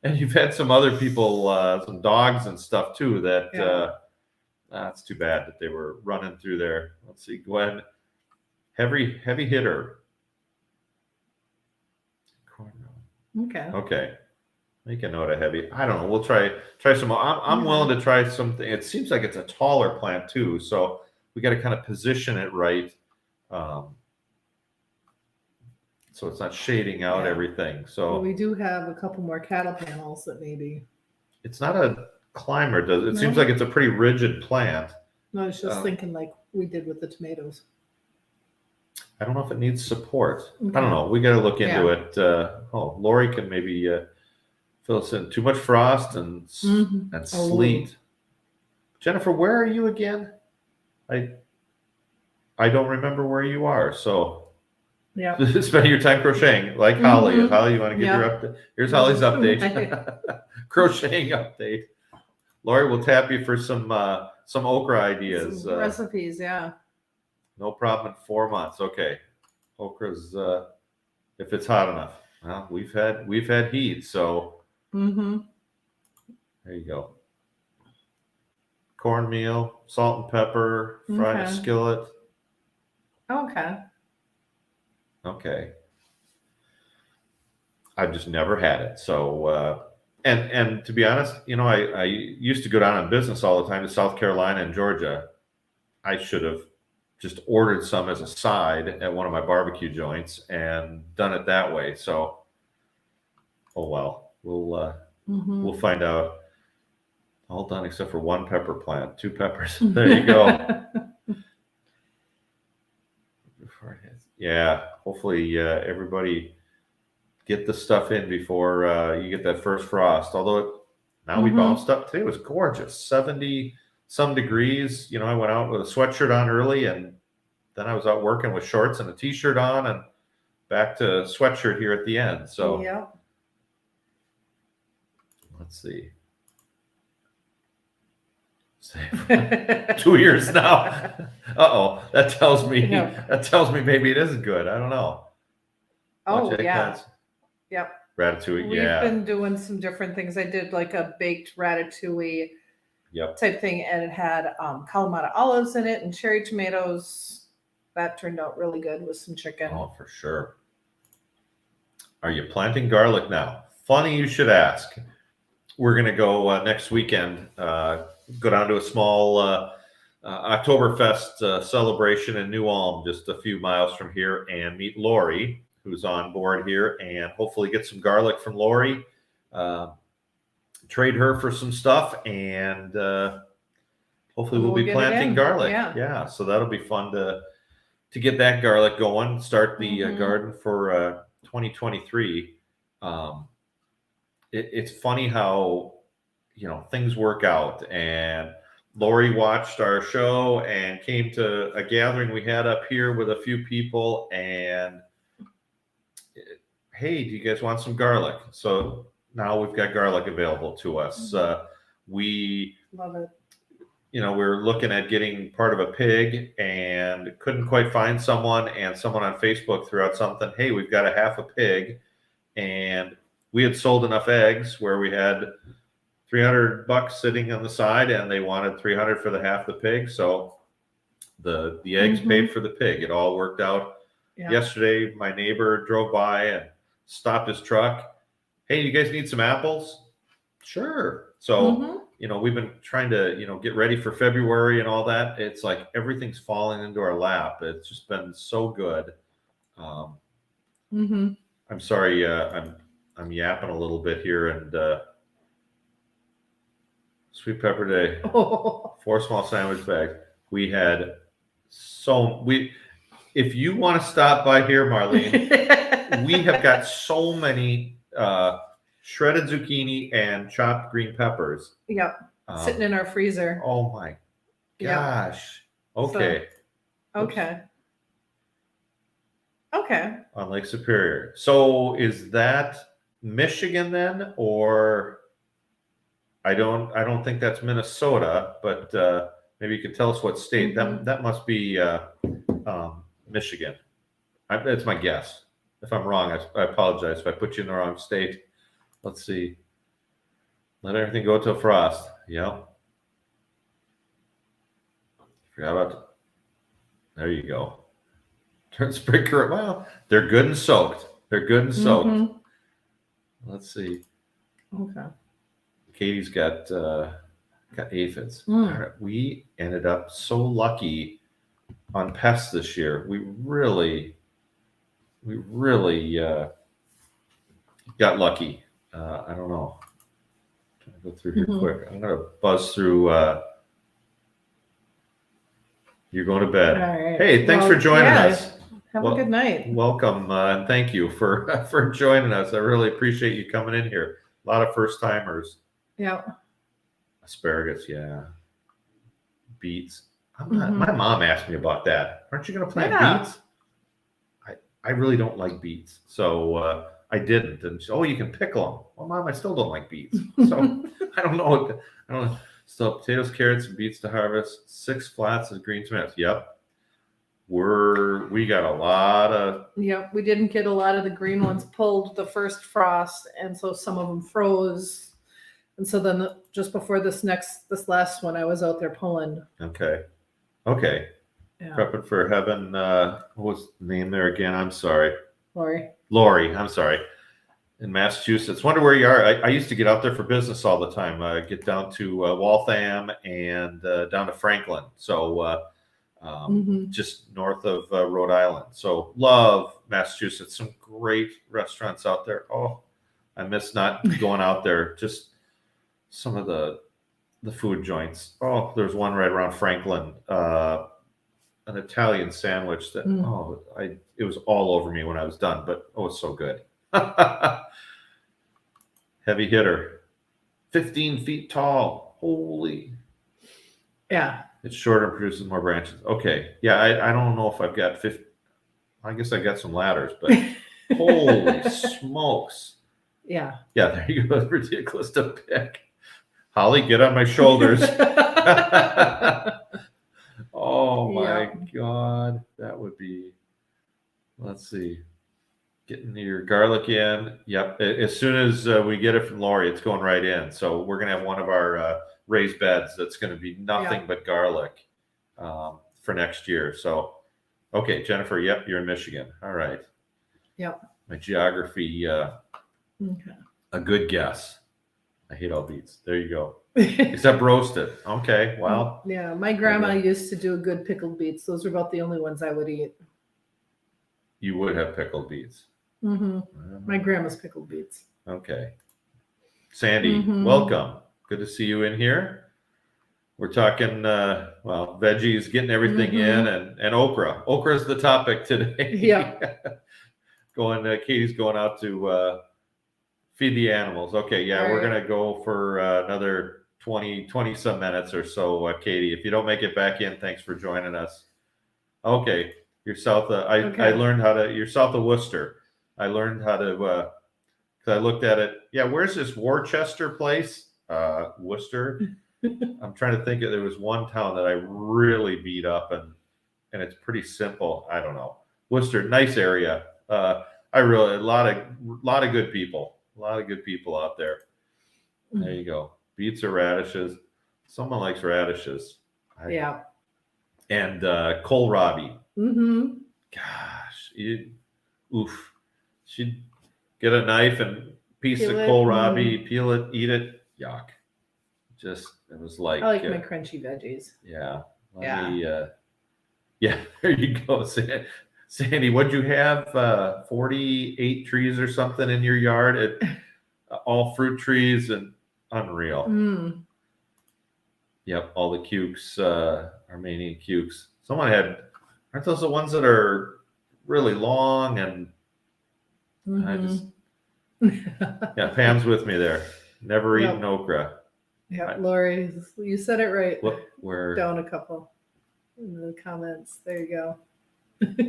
And you've had some other people, some dogs and stuff too, that that's too bad that they were running through there. Let's see, Gwen. Heavy hitter. Okay. Make a note of heavy. I don't know. We'll try some more. I'm willing to try something. It seems like it's a taller plant too, so we got to kind of position it right, so it's not shading out everything. So we do have a couple more cattle panels that maybe. It's not a climber, does it? It seems like it's a pretty rigid plant. No, I was just thinking like we did with the tomatoes. I don't know if it needs support. I don't know. We got to look into it. Lori can maybe fill us in. Too much frost and sleet. Jennifer, where are you again? I don't remember where you are. So spend your time crocheting like Holly. If Holly, you want to give your update? Here's Holly's update. Crocheting update. Lori will tap you for some okra ideas. Some recipes, No problem in 4 months. Okay. Okra's if it's hot enough. Well, we've had heat, so there you go. Cornmeal, salt and pepper, fried in a skillet. Okay. I've just never had it. So and to be honest, I used to go down on business all the time to South Carolina and Georgia. I should have just ordered some as a side at one of my barbecue joints and done it that way. So, oh well, we'll find out. All done except for one pepper plant, 2 peppers. There you go. Yeah, hopefully everybody get the stuff in before you get that first frost. Although now we bounced up today. It was gorgeous, 70 some degrees. I went out with a sweatshirt on early, and then I was out working with shorts and a t-shirt on, and back to sweatshirt here at the end. So yeah. Let's see. 2 years now. Uh-oh. That tells me maybe it isn't good. I don't know. Oh, yeah. Yep. Ratatouille, We've been doing some different things. I did like a baked ratatouille type thing, and it had Kalamata olives in it and cherry tomatoes. That turned out really good with some chicken. Oh, for sure. Are you planting garlic now? Funny you should ask. We're going to go next weekend, go down to a small Oktoberfest celebration in New Ulm, just a few miles from here, and meet Lori, who's on board here, and hopefully get some garlic from Lori, trade her for some stuff, and hopefully we'll be planting garlic. Yeah, so that'll be fun to get that garlic going, start the garden for 2023. It's funny how things work out, and Lori watched our show and came to a gathering we had up here with a few people, and hey, do you guys want some garlic? So now we've got garlic available to us. We love it. We're looking at getting part of a pig and couldn't quite find someone, and someone on Facebook threw out something, hey, we've got a half a pig, and we had sold enough eggs where we had $300 sitting on the side, and they wanted $300 for the half the pig. So the eggs paid for the pig. It all worked out. Yeah. Yesterday, my neighbor drove by and stopped his truck. Hey, you guys need some apples? Sure. So, we've been trying to, get ready for February and all that. It's like everything's falling into our lap. It's just been so good. I'm sorry. I'm yapping a little bit here, and sweet pepper day, 4 small sandwich bags. We had if you want to stop by here, Marlene, we have got so many shredded zucchini and chopped green peppers. Yep. Sitting in our freezer. Oh my gosh. Okay. So, okay. Okay. On Lake Superior. So is that Michigan then, or I don't think that's Minnesota, but maybe you could tell us what state. That must be Michigan. That's my guess. If I'm wrong, I apologize if I put you in the wrong state. Let's see. Let everything go till frost. Yep. Forgot about. There you go. Turn sprinkler. Well, they're good and soaked. Let's see. Okay. Katie's got aphids. We ended up so lucky on pests this year. We really got lucky. I don't know. I'm trying to go through here quick. I'm gonna buzz through. You're going to bed. All right. Hey, thanks for joining us. Have a good night. Welcome, and thank you for joining us. I really appreciate you coming in here. A lot of first timers. Yeah. Asparagus, yeah. Beets. My mom asked me about that. Aren't you going to plant beets? I really don't like beets, so I didn't. And she, you can pickle them. Well, Mom, I still don't like beets, so I don't know. Still potatoes, carrots, and beets to harvest. 6 flats of green tomatoes. Yep. We got a lot of. Yep, we didn't get a lot of the green ones pulled the first frost, and so some of them froze. And so then just before this last one, I was out there pulling. Okay. Yeah. Prepping for heaven. What was the name there again? I'm sorry. Lori. I'm sorry. In Massachusetts. Wonder where you are. I used to get out there for business all the time. Get down to Waltham and down to Franklin. So just north of Rhode Island. So love Massachusetts. Some great restaurants out there. Oh, I miss not going out there. Just some of the the food joints. Oh, there's one right around Franklin, an Italian sandwich that it was all over me when I was done, but it's so good. Heavy hitter, 15 feet tall. Holy. Yeah. It's shorter and produces more branches. Okay. Yeah, I don't know if I've got 50. I guess I got some ladders, but holy smokes. Yeah. Yeah, there you go. It's ridiculous to pick. Holly, get on my shoulders. Oh my God. That would be, let's see. Getting your garlic in. Yep. As soon as we get it from Lori, it's going right in. So we're going to have one of our raised beds that's going to be nothing but garlic for next year. So, okay, Jennifer, yep, you're in Michigan. All right. Yep. My geography, a good guess. I hate all beets. There you go. Except roasted. Okay, well. Yeah, my grandma used to do good pickled beets. Those are about the only ones I would eat. You would have pickled beets. Mm-hmm. My grandma's pickled beets. Okay. Sandy, welcome. Good to see you in here. We're talking, veggies, getting everything in, and okra. Okra is the topic today. Yeah. Katie's going out to feed the animals. Okay, yeah, we're going to go for another 20 some minutes or so, Katie. If you don't make it back in, thanks for joining us. Okay, you're south of, I learned how to, you're south of Worcester. I learned how to, because I looked at it. Yeah, where's this Worcester place? Worcester. I'm trying to think of, there was one town that I really beat up, and it's pretty simple. I don't know. Worcester, nice area. A lot of good people. A lot of good people out there. There you go. Beets or radishes. Someone likes radishes. Yeah. And kohlrabi. Mm-hmm. Gosh, oof. She'd get a knife and piece of kohlrabi, peel it, eat it. Yuck. It was like. I like my crunchy veggies. Yeah. Yeah, there you go. Sandy, what'd you have? 48 trees or something in your yard? All fruit trees and unreal. Yep, all the cukes, Armenian cukes. Someone aren't those the ones that are really long and yeah, Pam's with me there. Never eaten okra. Yep, Lori, you said it right. Where? Down a couple in the comments. There you go.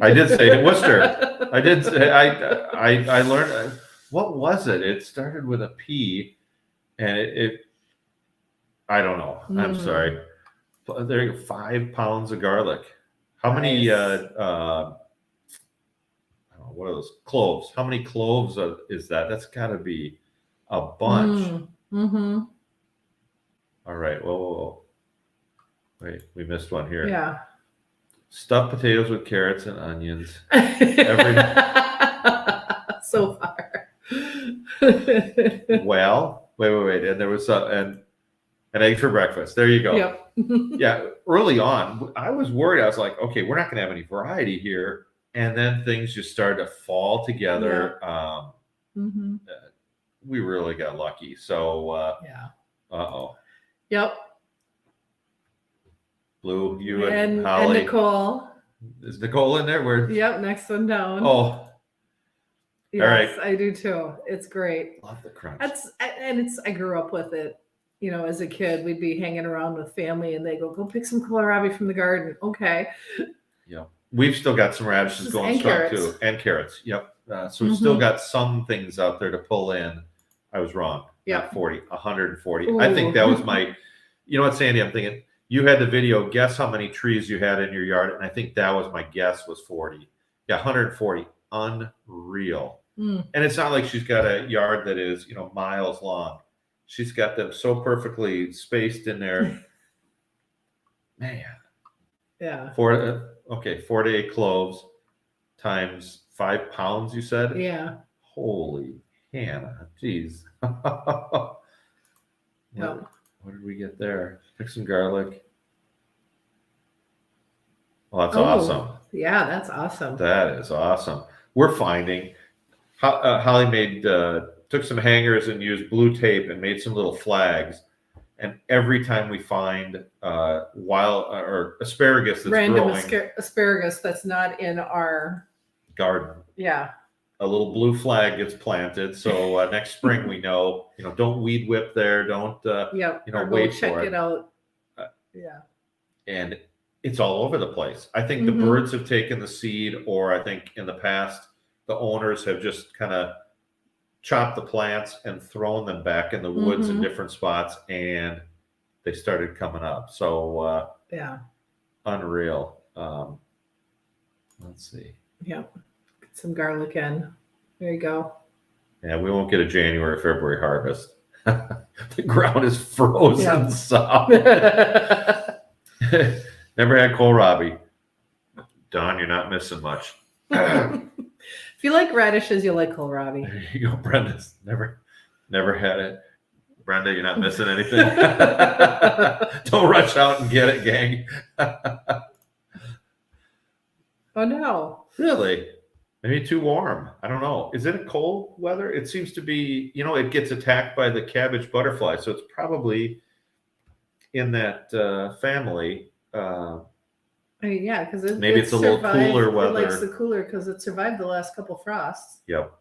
I did say Worcester. I did say I learned. What was it? It started with a P, and it I don't know. I'm sorry. There you go. 5 pounds of garlic. How many? What are those cloves? How many cloves is that? That's got to be a bunch. All right. Whoa. Wait, we missed one here. Yeah. Stuffed potatoes with carrots and onions. So far. Well, wait. And there was an egg for breakfast. There you go. Yep. Yeah. Early on, I was worried. I was like, okay, we're not going to have any variety here. And then things just started to fall together. Yeah. We really got lucky. So, yeah. Uh-oh. Yep. Blue, you and Holly. And Nicole. Is Nicole in there? Yep, next one down. Oh. Yes, all right. I do too. It's great. Love the crunch. I grew up with it. You know, as a kid, we'd be hanging around with family and they go pick some kohlrabi from the garden. Okay. Yeah. We've still got some radishes going strong too. And carrots. Yep. So we've still got some things out there to pull in. I was wrong. Yeah. 140. Ooh. I think that was you know what, Sandy, I'm thinking you had the video. Guess how many trees you had in your yard. And I think that was my guess was 40. Yeah. 140. Unreal. And it's not like she's got a yard that is, miles long. She's got them so perfectly spaced in there. Man. Yeah. 48 cloves times 5 pounds, you said? Yeah. Holy Hannah. Jeez. What did we get there? Pick some garlic. Well, that's awesome. Yeah, that's awesome. That is awesome. We're finding Holly took some hangers and used blue tape and made some little flags. And every time we find wild or asparagus that's Random growing asparagus that's not in our garden, yeah. a little blue flag gets planted. So next spring we know, don't weed whip there, don't Yeah. Or wait go check for it out. Uh, Yeah. And it's all over the place. I think the birds have taken the seed, or I think in the past the owners have just kind of chopped the plants and thrown them back in the woods in different spots, and they started coming up. So yeah, unreal. Let's see. Yeah, get some garlic in. There you go. Yeah, we won't get a January, February harvest. The ground is frozen soft. Never had kohlrabi. Don, you're not missing much. If you like radishes, you'll like kohlrabi. There you go, Brenda's never had it. Brenda, you're not missing anything. Don't rush out and get it, gang. Oh no. Really? Maybe too warm. I don't know. Is it a cold weather? It seems to be, it gets attacked by the cabbage butterfly. So it's probably in that family. Yeah, because maybe it's a little cooler weather. It likes the cooler because it survived the last couple frosts. Yep.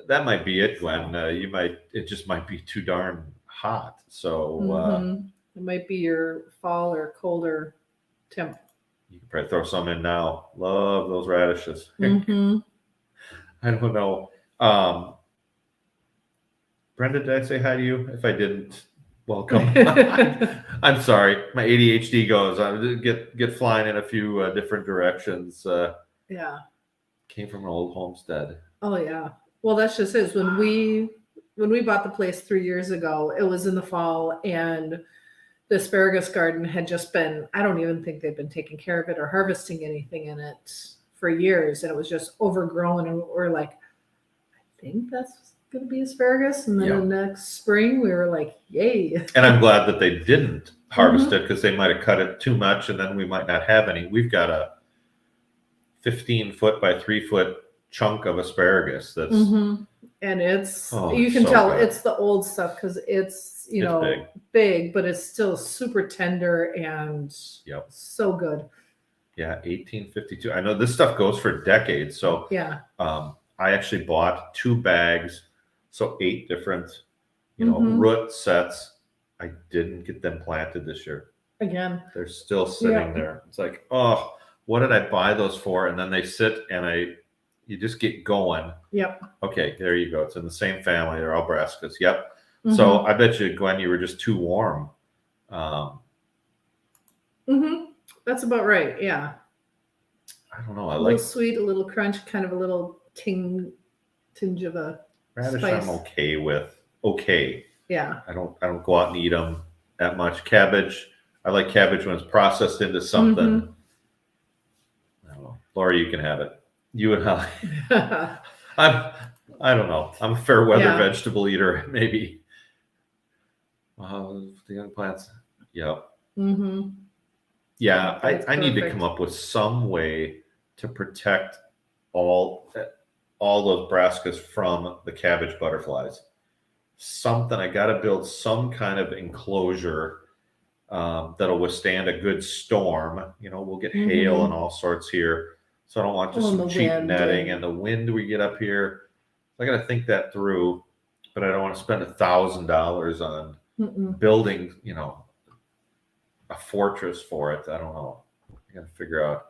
That might be it, Gwen. It just might be too darn hot. So it might be your fall or colder temp. You can probably throw some in now. Love those radishes. I don't know. Brenda, did I say hi to you? If I didn't, welcome. I'm sorry. My ADHD goes. I get flying in a few different directions. Yeah. Came from an old homestead. Oh yeah. Well, that's just it. When we bought the place 3 years ago, it was in the fall, and the asparagus garden had just been, I don't even think they'd been taking care of it or harvesting anything in it for years. And it was just overgrown. And we're like, I think that's going to be asparagus. And then the next spring we were like, yay. And I'm glad that they didn't harvest it, because they might have cut it too much and then we might not have any. We've got a 15-foot by 3-foot chunk of asparagus that's and it's you can tell good. It's the old stuff because it's big, but it's still super tender and so good. Yeah, 1852. I know this stuff goes for decades. So I actually bought 2 bags, so 8 different root sets. I didn't get them planted this year. Again, they're still sitting there. It's like, oh, what did I buy those for? And then they sit and you just get going. Yep. Okay, there you go. It's in the same family. They're all brassicas. Yep. So I bet you, Gwen, you were just too warm. That's about right. Yeah. I don't know. I a like little sweet, a little crunch, kind of a little tinge of a radish. spice. I'm okay with. Okay. Yeah. I don't go out and eat them that much. Cabbage. I like cabbage when it's processed into something. I don't know. Laura, you can have it. You and I. I don't know. I'm a fair weather vegetable eater, maybe. The young plants. Yep. Yeah, I need to come up with some way to protect all those brassicas from the cabbage butterflies. Something. I got to build some kind of enclosure that'll withstand a good storm. We'll get hail and all sorts here. So I don't want just some cheap netting and the wind we get up here. I got to think that through, but I don't want to spend $1,000 on building, a fortress for it. I don't know. I got to figure out.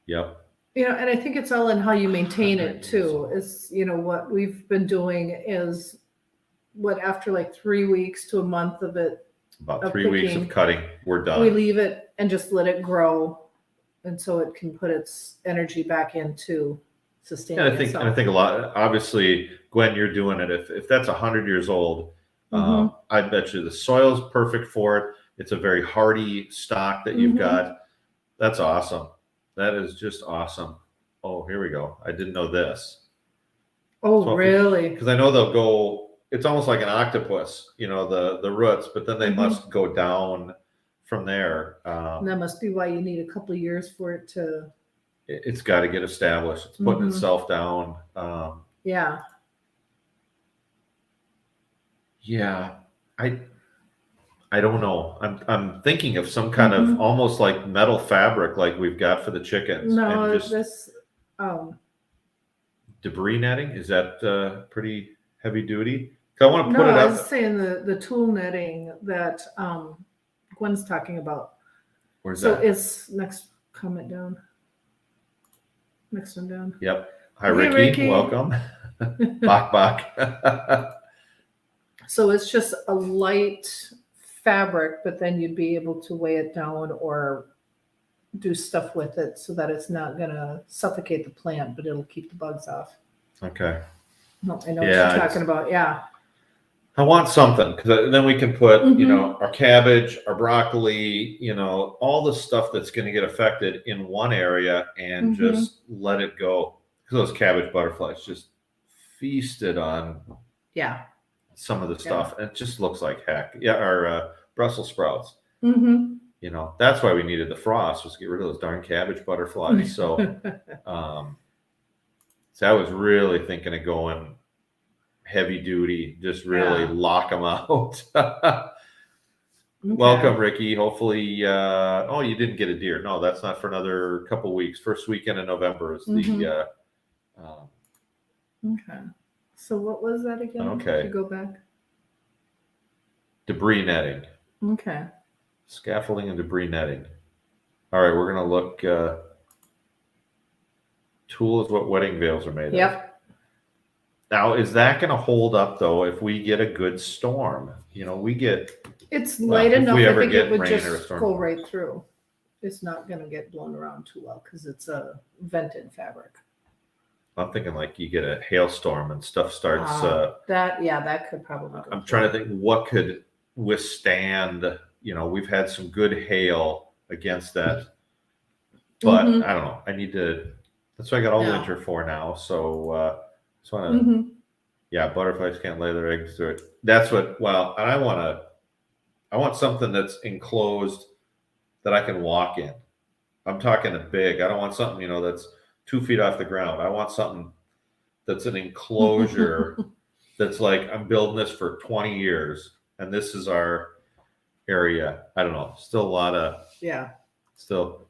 Yep. And I think it's all in how you maintain it too. Is what we've been doing is after like 3 weeks to a month of it. About 3 weeks of cutting, we're done. We leave it and just let it grow. And so it can put its energy back into sustaining itself. And I think a lot, obviously, Gwen, you're doing it. If that's 100 years old, I bet you the soil's perfect for it. It's a very hardy stock that you've got. That's awesome. That is just awesome. Oh, here we go. I didn't know this. Oh, so really? Because I know they'll go, it's almost like an octopus, the roots, but then they must go down from there. And that must be why you need a couple of years for it to. It's got to get established. It's putting itself down. Yeah. Yeah. I don't know. I'm thinking of some kind of almost like metal fabric like we've got for the chickens. No, and just this, um, debris netting, is that pretty heavy duty? 'Cause I want to no, put it I up. was saying the tool netting that, Gwen's talking about. Where's So that? it's next comment down. Next one down. Yep. Hi, Hey, Ricky. Ricky. Welcome. Bok bok. So it's just a light fabric, but then you'd be able to weigh it down or do stuff with it so that it's not gonna suffocate the plant, but it'll keep the bugs off. Okay. No, I know what Yeah, you're talking about. Yeah. I want something because then we can put, you Mhm. know, our cabbage, our broccoli, you know, all the stuff that's going to get affected in one area and just let it go. Because those cabbage butterflies just feasted on Yeah. some of the stuff. And it just looks like heck. Yeah, our Brussels sprouts. Mm-hmm. You know, that's why we needed the frost, was to get rid of those darn cabbage butterflies. So, so I was really thinking of going heavy duty, just really Yeah. lock them out. Okay. Welcome, Ricky. Hopefully, oh, you didn't get a deer. No, that's not for another couple weeks. First weekend in November is the. Okay. So what was that again? Okay. If you go back. Debris netting. Okay. Scaffolding and debris netting. All right, we're gonna look. Tool is what wedding veils are made of. Yep. Now, is that going to hold up though if we get a good storm? You know, we get. It's Well, light if enough. we I ever think get it would rain or a just storm. go right through. It's not going to get blown around too well because it's a vented fabric. I'm thinking like you get a hailstorm and stuff starts. That could probably. Go I'm through. trying to think what could withstand. You know, we've had some good hail against that, but I don't know. I need to. That's what I got all winter for now. So, just want to. Yeah, butterflies can't lay their eggs through it. That's what. Well, and I want something that's enclosed that I can walk in. I'm talking a big. I don't want something, you know, that's 2 feet off the ground. I want something that's an enclosure that's like, I'm building this for 20 years and this is our area. I don't know. Still a lot of still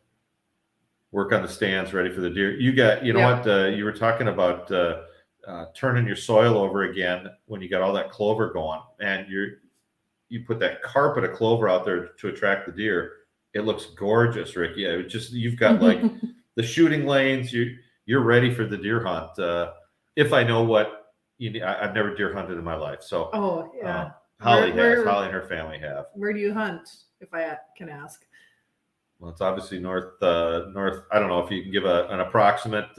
work on the stands ready for the deer. You got, you know what, you were talking about turning your soil over again when you got all that clover going, and you put that carpet of clover out there to attract the deer. It looks gorgeous, Rick. Yeah, it just, you've got like the shooting lanes. You're ready for the deer hunt. If I know what you need, I've never deer hunted in my life, so Holly has. Holly and her family have. Where do you hunt, if I can ask? Well, it's obviously north. I don't know if you can give an approximate.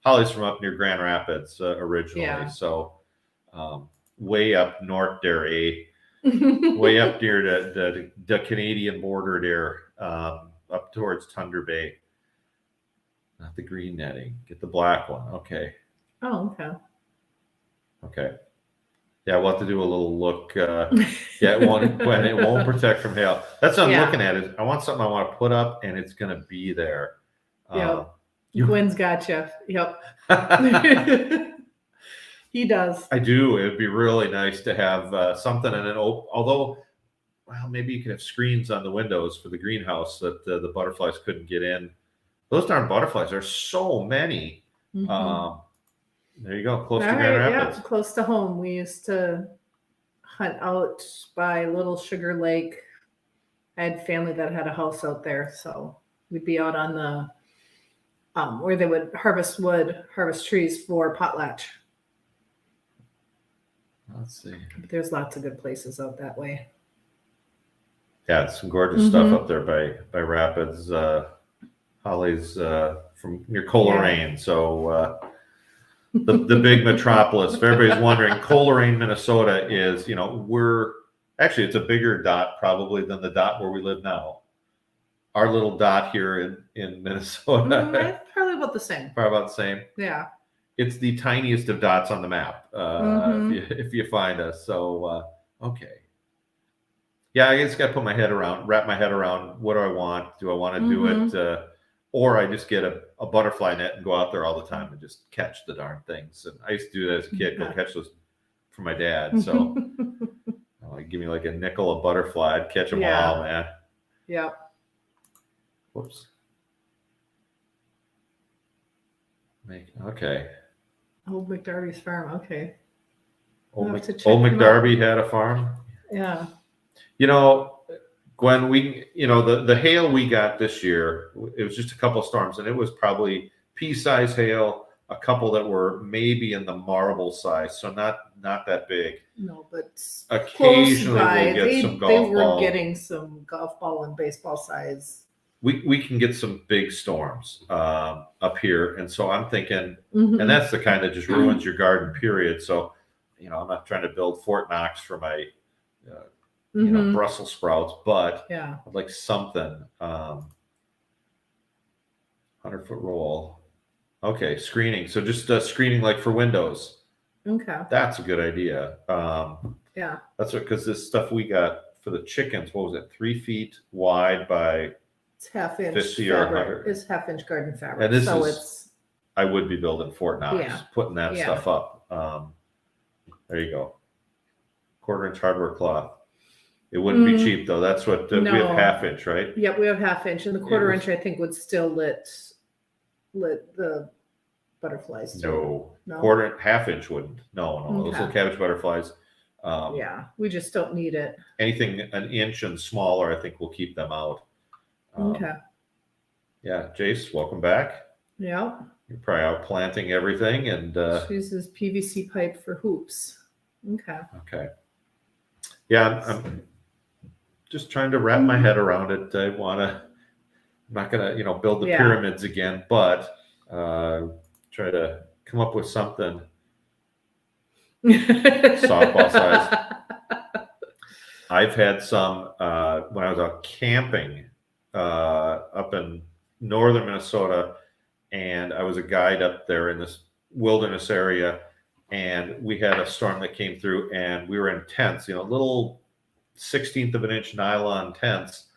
Holly's from up near Grand Rapids originally, so way up north there, way up near the Canadian border there, up towards Thunder Bay. Not the green netting. Get the black one. Okay. Oh, okay. Okay. Yeah, we'll have to do a little look. Yeah, it won't protect from hail. That's what I'm looking at. Is I want something I want to put up, and it's going to be there. Yep. Gwen's got you. Yep. He does. I do. It'd be really nice to have something in it. Although, well, maybe you could have screens on the windows for the greenhouse that the butterflies couldn't get in. Those darn butterflies, there's so many. There you go, close to Grand Rapids. Yeah, close to home. We used to hunt out by Little Sugar Lake. I had family that had a house out there, so we'd be out on the where they would harvest trees for potlatch. Let's see. But there's lots of good places out that way. Yeah, it's some gorgeous stuff up there by Rapids. Holly's from near Coleraine, so the big metropolis. If everybody's wondering, Coleraine, Minnesota is, you know, it's a bigger dot probably than the dot where we live now. Our little dot here in Minnesota. Probably about the same. Probably about the same. Yeah. It's the tiniest of dots on the map, if you find us. So, okay. Yeah, I just got to wrap my head around what do I want? Do I want to do it? Or I just get a butterfly net and go out there all the time and just catch the darn things. And I used to do that as a kid, go catch those for my dad. So I give me like a nickel a butterfly, I'd catch them Yeah. all, man. Yep. Whoops. Okay. Old McDarby's farm. Okay. Old, I'll have to check Old them McDarby had a farm. Yeah. You know, Gwen, the hail we got this year, it was just a couple of storms, and it was probably pea-size hail, a couple that were maybe in the marble size, so not that big. No, but Occasionally close by. we'll get They some golf were ball. getting some golf ball and baseball size. We can get some big storms up here, and so I'm thinking, Mhm. and that's the kind that just ruins your garden, period. So, I'm not trying to build Fort Knox for my, Brussels sprouts, but Yeah. I'd like something. 100-foot roll. Okay, screening. So just screening like for windows. Okay. That's a good idea. Yeah. That's because this stuff we got for the chickens, what was it? 3 feet wide by. It's half-inch 50 or fabric. 100. It's half-inch garden fabric. And this so is- it's I would be building Fort Knox, Yeah. putting that Yeah. stuff up. There you go. 1/4-inch hardware cloth. It wouldn't be cheap though. That's what we have No. 1/2 inch, right? Yep, we have 1/2 inch, and the 1/4 inch was- I think would still lit the butterflies. too. No, No? 1/4-inch wouldn't. No, those Okay. little cabbage butterflies. Yeah, we just don't need it. Anything an inch and smaller, I think we'll keep them out. Okay. Yeah, Jace, welcome back. Yeah. You're probably out planting everything, and She uses PVC pipe for hoops. Okay. okay. Yeah, I'm just trying to wrap my head around it. I'm not gonna, build the Yeah. pyramids again, but try to come up with something. Softball size. I've had some when I was out camping up in northern Minnesota, and I was a guide up there in this wilderness area, and we had a storm that came through, and we were in tents, little 1/16 of an inch nylon tents,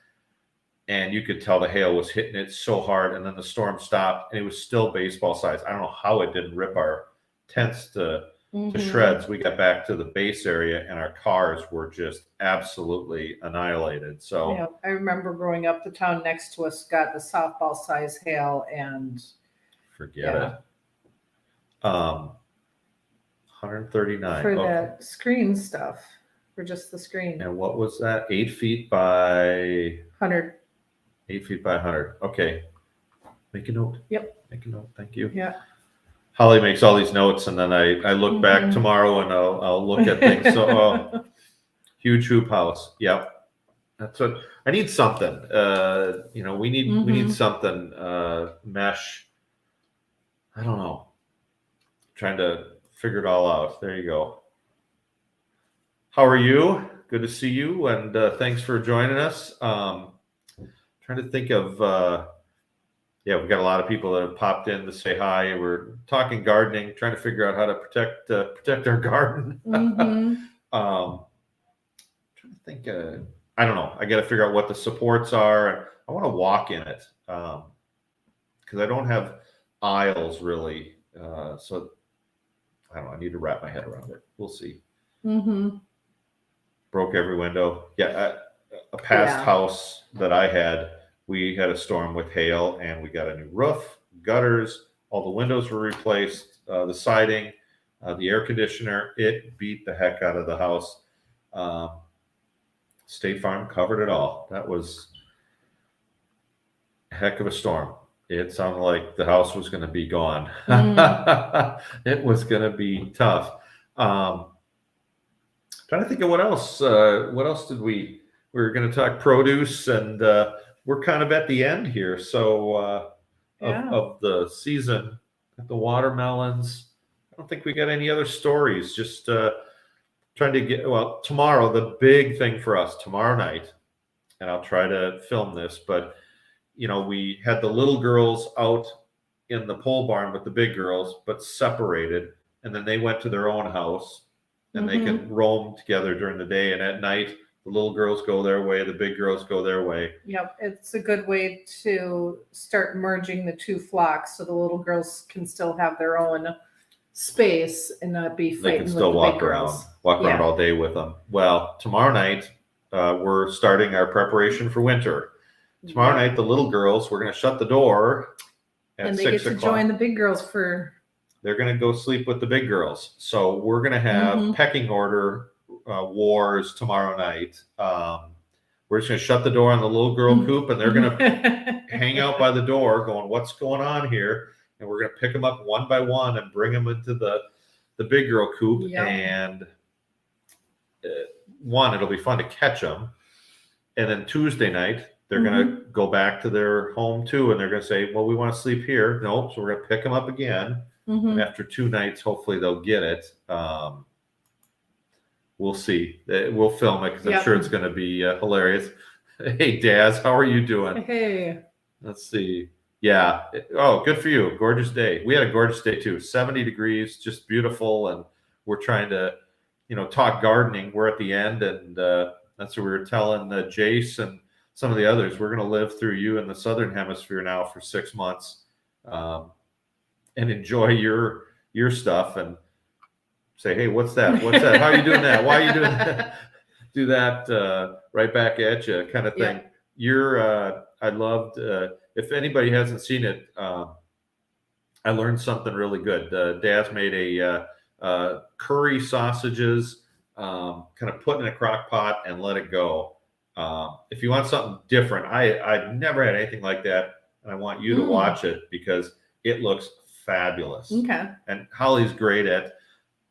and you could tell the hail was hitting it so hard, and then the storm stopped, and it was still baseball size. I don't know how it didn't rip our tents to shreds. We got back to the base area, and our cars were just absolutely annihilated. So Yeah, I remember growing up, the town next to us got the softball size hail, and forget it. 139. for Okay. that screen stuff, for just the screen, And what was that? 8 feet by 100. 8 feet by 100. Okay. Make a note. Yep. Make a note. Thank you. Yeah. Holly makes all these notes, and then I look back tomorrow and I'll look at things. So huge hoop house. Yep. That's what I need. Something. We need something. Mesh. I don't know. Trying to figure it all out. There you go. How are you? Good to see you, and thanks for joining us. Trying to think of. We've got a lot of people that have popped in to say hi. We're talking gardening, trying to figure out how to protect our garden. Trying to think. I don't know. I got to figure out what the supports are, and I want to walk in it because I don't have aisles really. So I don't know. I need to wrap my head around it. We'll see. Broke every window. Yeah, a past house that I had. We had a storm with hail, and we got a new roof, gutters, all the windows were replaced, the siding, the air conditioner. It beat the heck out of the house. State Farm covered it all. That was a heck of a storm. It sounded like the house was going to be gone. It was going to be tough. Trying to think of what else. What else did we were going to talk produce, and we're kind of at the end here. So of the season, the watermelons. I don't think we got any other stories. Just trying to get, tomorrow, the big thing for us tomorrow night, and I'll try to film this, but we had the little girls out in the pole barn with the big girls, but separated, and then they went to their own house, and they can roam together during the day, and at night the little girls go their way, the big girls go their way. Yep, it's a good way to start merging the two flocks, so the little girls can still have their own space and not be They fighting can with still the walk big around, girls. walk around Yeah. all day with them. Well, tomorrow night, we're starting our preparation for winter. Tomorrow Yeah. night, the little girls, we're going to shut the door at And they 6 get to o'clock. join the big girls for. They're going to go sleep with the big girls. So we're going to have Mhm. pecking order wars tomorrow night. We're just going to shut the door on the little girl coop, and they're going to hang out by the door going, what's going on here? And we're going to pick them up one by one and bring them into the big girl coop. Yep. And one, it'll be fun to catch them. And then Tuesday night, they're going to go back to their home too. And they're going to say, well, we want to sleep here. Nope. So we're going to pick them up again. And after 2 nights, hopefully they'll get it. We'll see. We'll film it because I'm sure it's going to be hilarious. Hey, Daz, how are you doing? Hey. Let's see. Yeah. Oh, good for you. Gorgeous day. We had a gorgeous day too. 70 degrees, just beautiful. And we're trying to, talk gardening. We're at the end, and that's what we were telling Jace and some of the others. We're going to live through you in the Southern Hemisphere now for 6 months, and enjoy your stuff and say, hey, what's that? What's that? How are you doing that? Why are you doing that? Do that right back at you kind of thing. Yeah. I loved, if anybody hasn't seen it, I learned something really good. Daz made a curry sausages, kind of put in a crock pot and let it go. If you want something different, I've never had anything like that, and I want you to watch it because it looks fabulous. Okay. And Holly's great at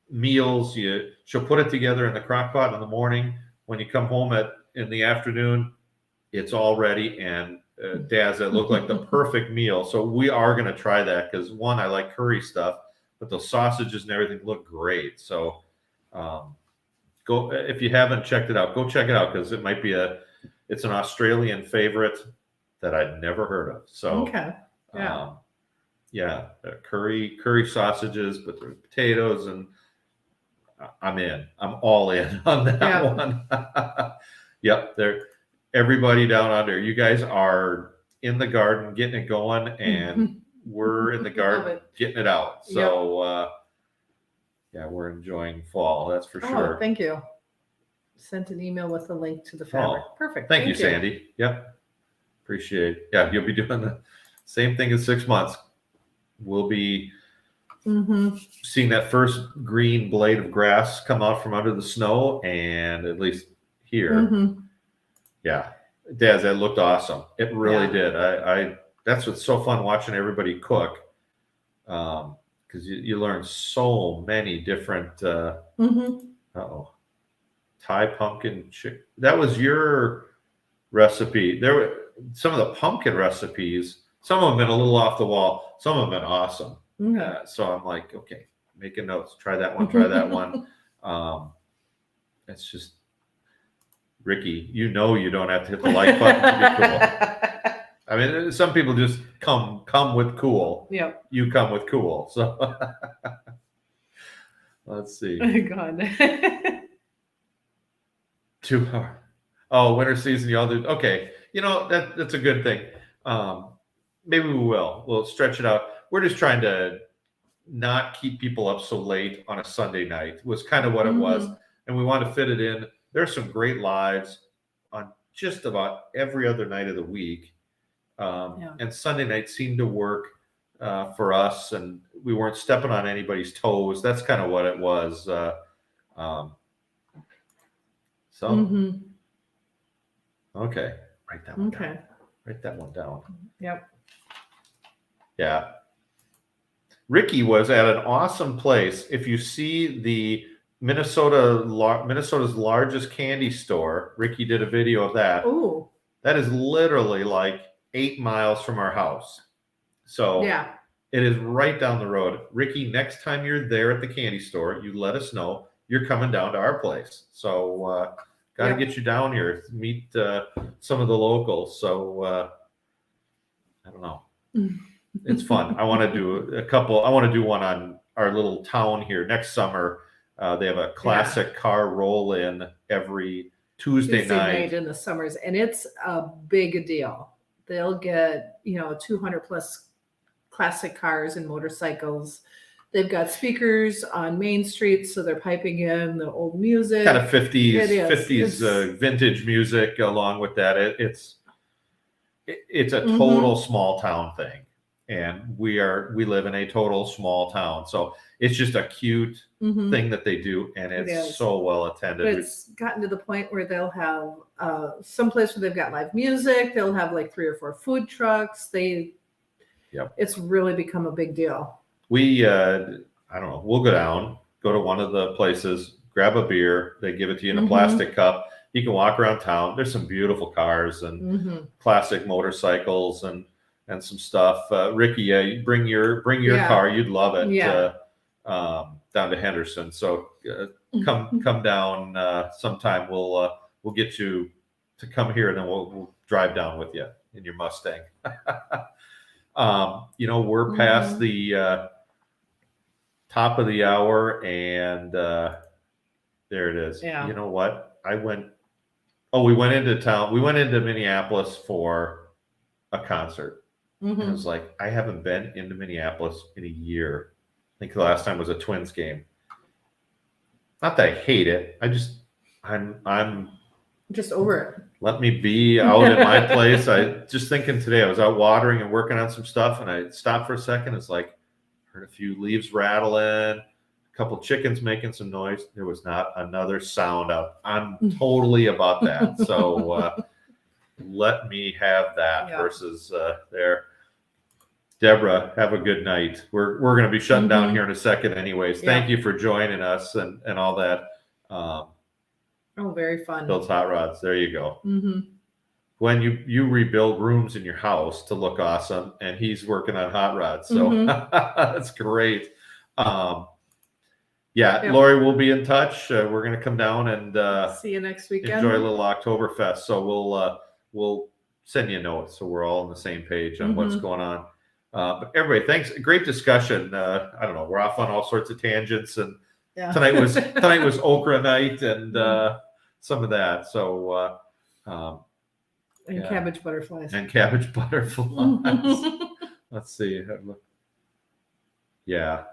meals. She'll put it together in the crock pot in the morning. When you come home in the afternoon, it's all ready. And Daz, it looked like the perfect meal. So we are going to try that because one, I like curry stuff, but the sausages and everything look great. So go, if you haven't checked it out, go check it out because it might be it's an Australian favorite that I'd never heard of. So yeah, curry sausages, but there's potatoes, and I'm in. I'm all in on that one. Yep, everybody down under. You guys are in the garden getting it going, and we're in the garden getting it out. So yeah, we're enjoying fall. That's for sure. Thank you. Sent an email with a link to the fabric. Perfect. Thank you, Sandy. Yep, appreciate it. Yeah, you'll be doing the same thing in 6 months. We'll be seeing that first green blade of grass come out from under the snow, and at least here, yeah, Daz, that looked awesome. It really did. I that's what's so fun watching everybody cook, because you learn so many different. Thai pumpkin chicken. That was your recipe. There were some of the pumpkin recipes. Some of them been a little off the wall. Some of them been awesome. So I'm like, okay, making notes. Try that one. Try that one. It's just, Ricky, you don't have to hit the like button to be cool. I mean, some people just come with cool. Yep. You come with cool. So let's see. God. 2 hours. Oh, winter season, y'all do. Okay. That's a good thing. Maybe we will. We'll stretch it out. We're just trying to not keep people up so late on a Sunday night was kind of what it was. And we want to fit it in. There's some great lives on just about every other night of the week. And Sunday night seemed to work for us, and we weren't stepping on anybody's toes. That's kind of what it was. Okay. Write that one down. Write that one down. Yep. Yeah. Ricky was at an awesome place. If you see the Minnesota's largest candy store, Ricky did a video of that. Ooh. That is literally like 8 miles from our house. So it is right down the road. Ricky, next time you're there at the candy store, you let us know you're coming down to our place. So got to get you down here, meet some of the locals. So I don't know. It's fun. I want to do I want to do one on our little town here next summer. They have a classic car roll-in every Tuesday night in the summers, and it's a big deal. They'll get 200 plus classic cars and motorcycles They've got speakers on Main Street, so they're piping in the old music. Kind of 50s, It is. 50s vintage music along with that. It's a total small town thing. And we live in a total small town. So it's just a cute thing that they do. And it's so well attended. But it's gotten to the point where they'll have some place where they've got live music. They'll have like 3 or 4 food trucks. It's really become a big deal. We, I don't know, we'll go down, go to one of the places, grab a beer. They give it to you in a plastic cup. You can walk around town. There's some beautiful cars and classic motorcycles and some stuff. Ricky, bring your car. You'd love it. Yeah. Down to Henderson. So come down sometime. We'll get you to come here, and then we'll drive down with you in your Mustang. We're past the top of the hour, and there it is. Yeah. You know what? We went into town. We went into Minneapolis for a concert. And I was like, I haven't been into Minneapolis in a year. I think the last time was a Twins game. Not that I hate it. I'm just over it. Let me be out at my place. I just thinking today, I was out watering and working on some stuff, and I stopped for a second. It's like, heard a few leaves rattling, a couple chickens making some noise. There was not another sound out. I'm totally about that. So let me have that versus there. Deborah, have a good night. We're going to be shutting down here in a second anyways. Thank you for joining us and all that. Very fun. Builds hot rods. There you go. When you rebuild rooms in your house to look awesome, and he's working on hot rods. So that's great. Lori, we'll be in touch. We're going to come down and see you next weekend. Enjoy a little Oktoberfest. So we'll send you a note so we're all on the same page on what's going on. But everybody, thanks. Great discussion. I don't know. We're off on all sorts of tangents, and tonight was Okra night and some of that. So cabbage butterflies. And cabbage butterflies. Let's see. Yeah,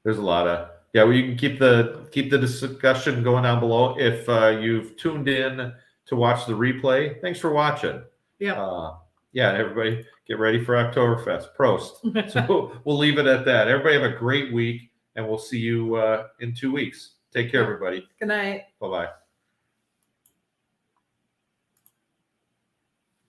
there's a lot of you can keep the discussion going down below. If you've tuned in to watch the replay, thanks for watching. Everybody get ready for Oktoberfest. Prost. So we'll leave it at that. Everybody have a great week, and we'll see you in 2 weeks. Take care, everybody. Good night. Bye-bye.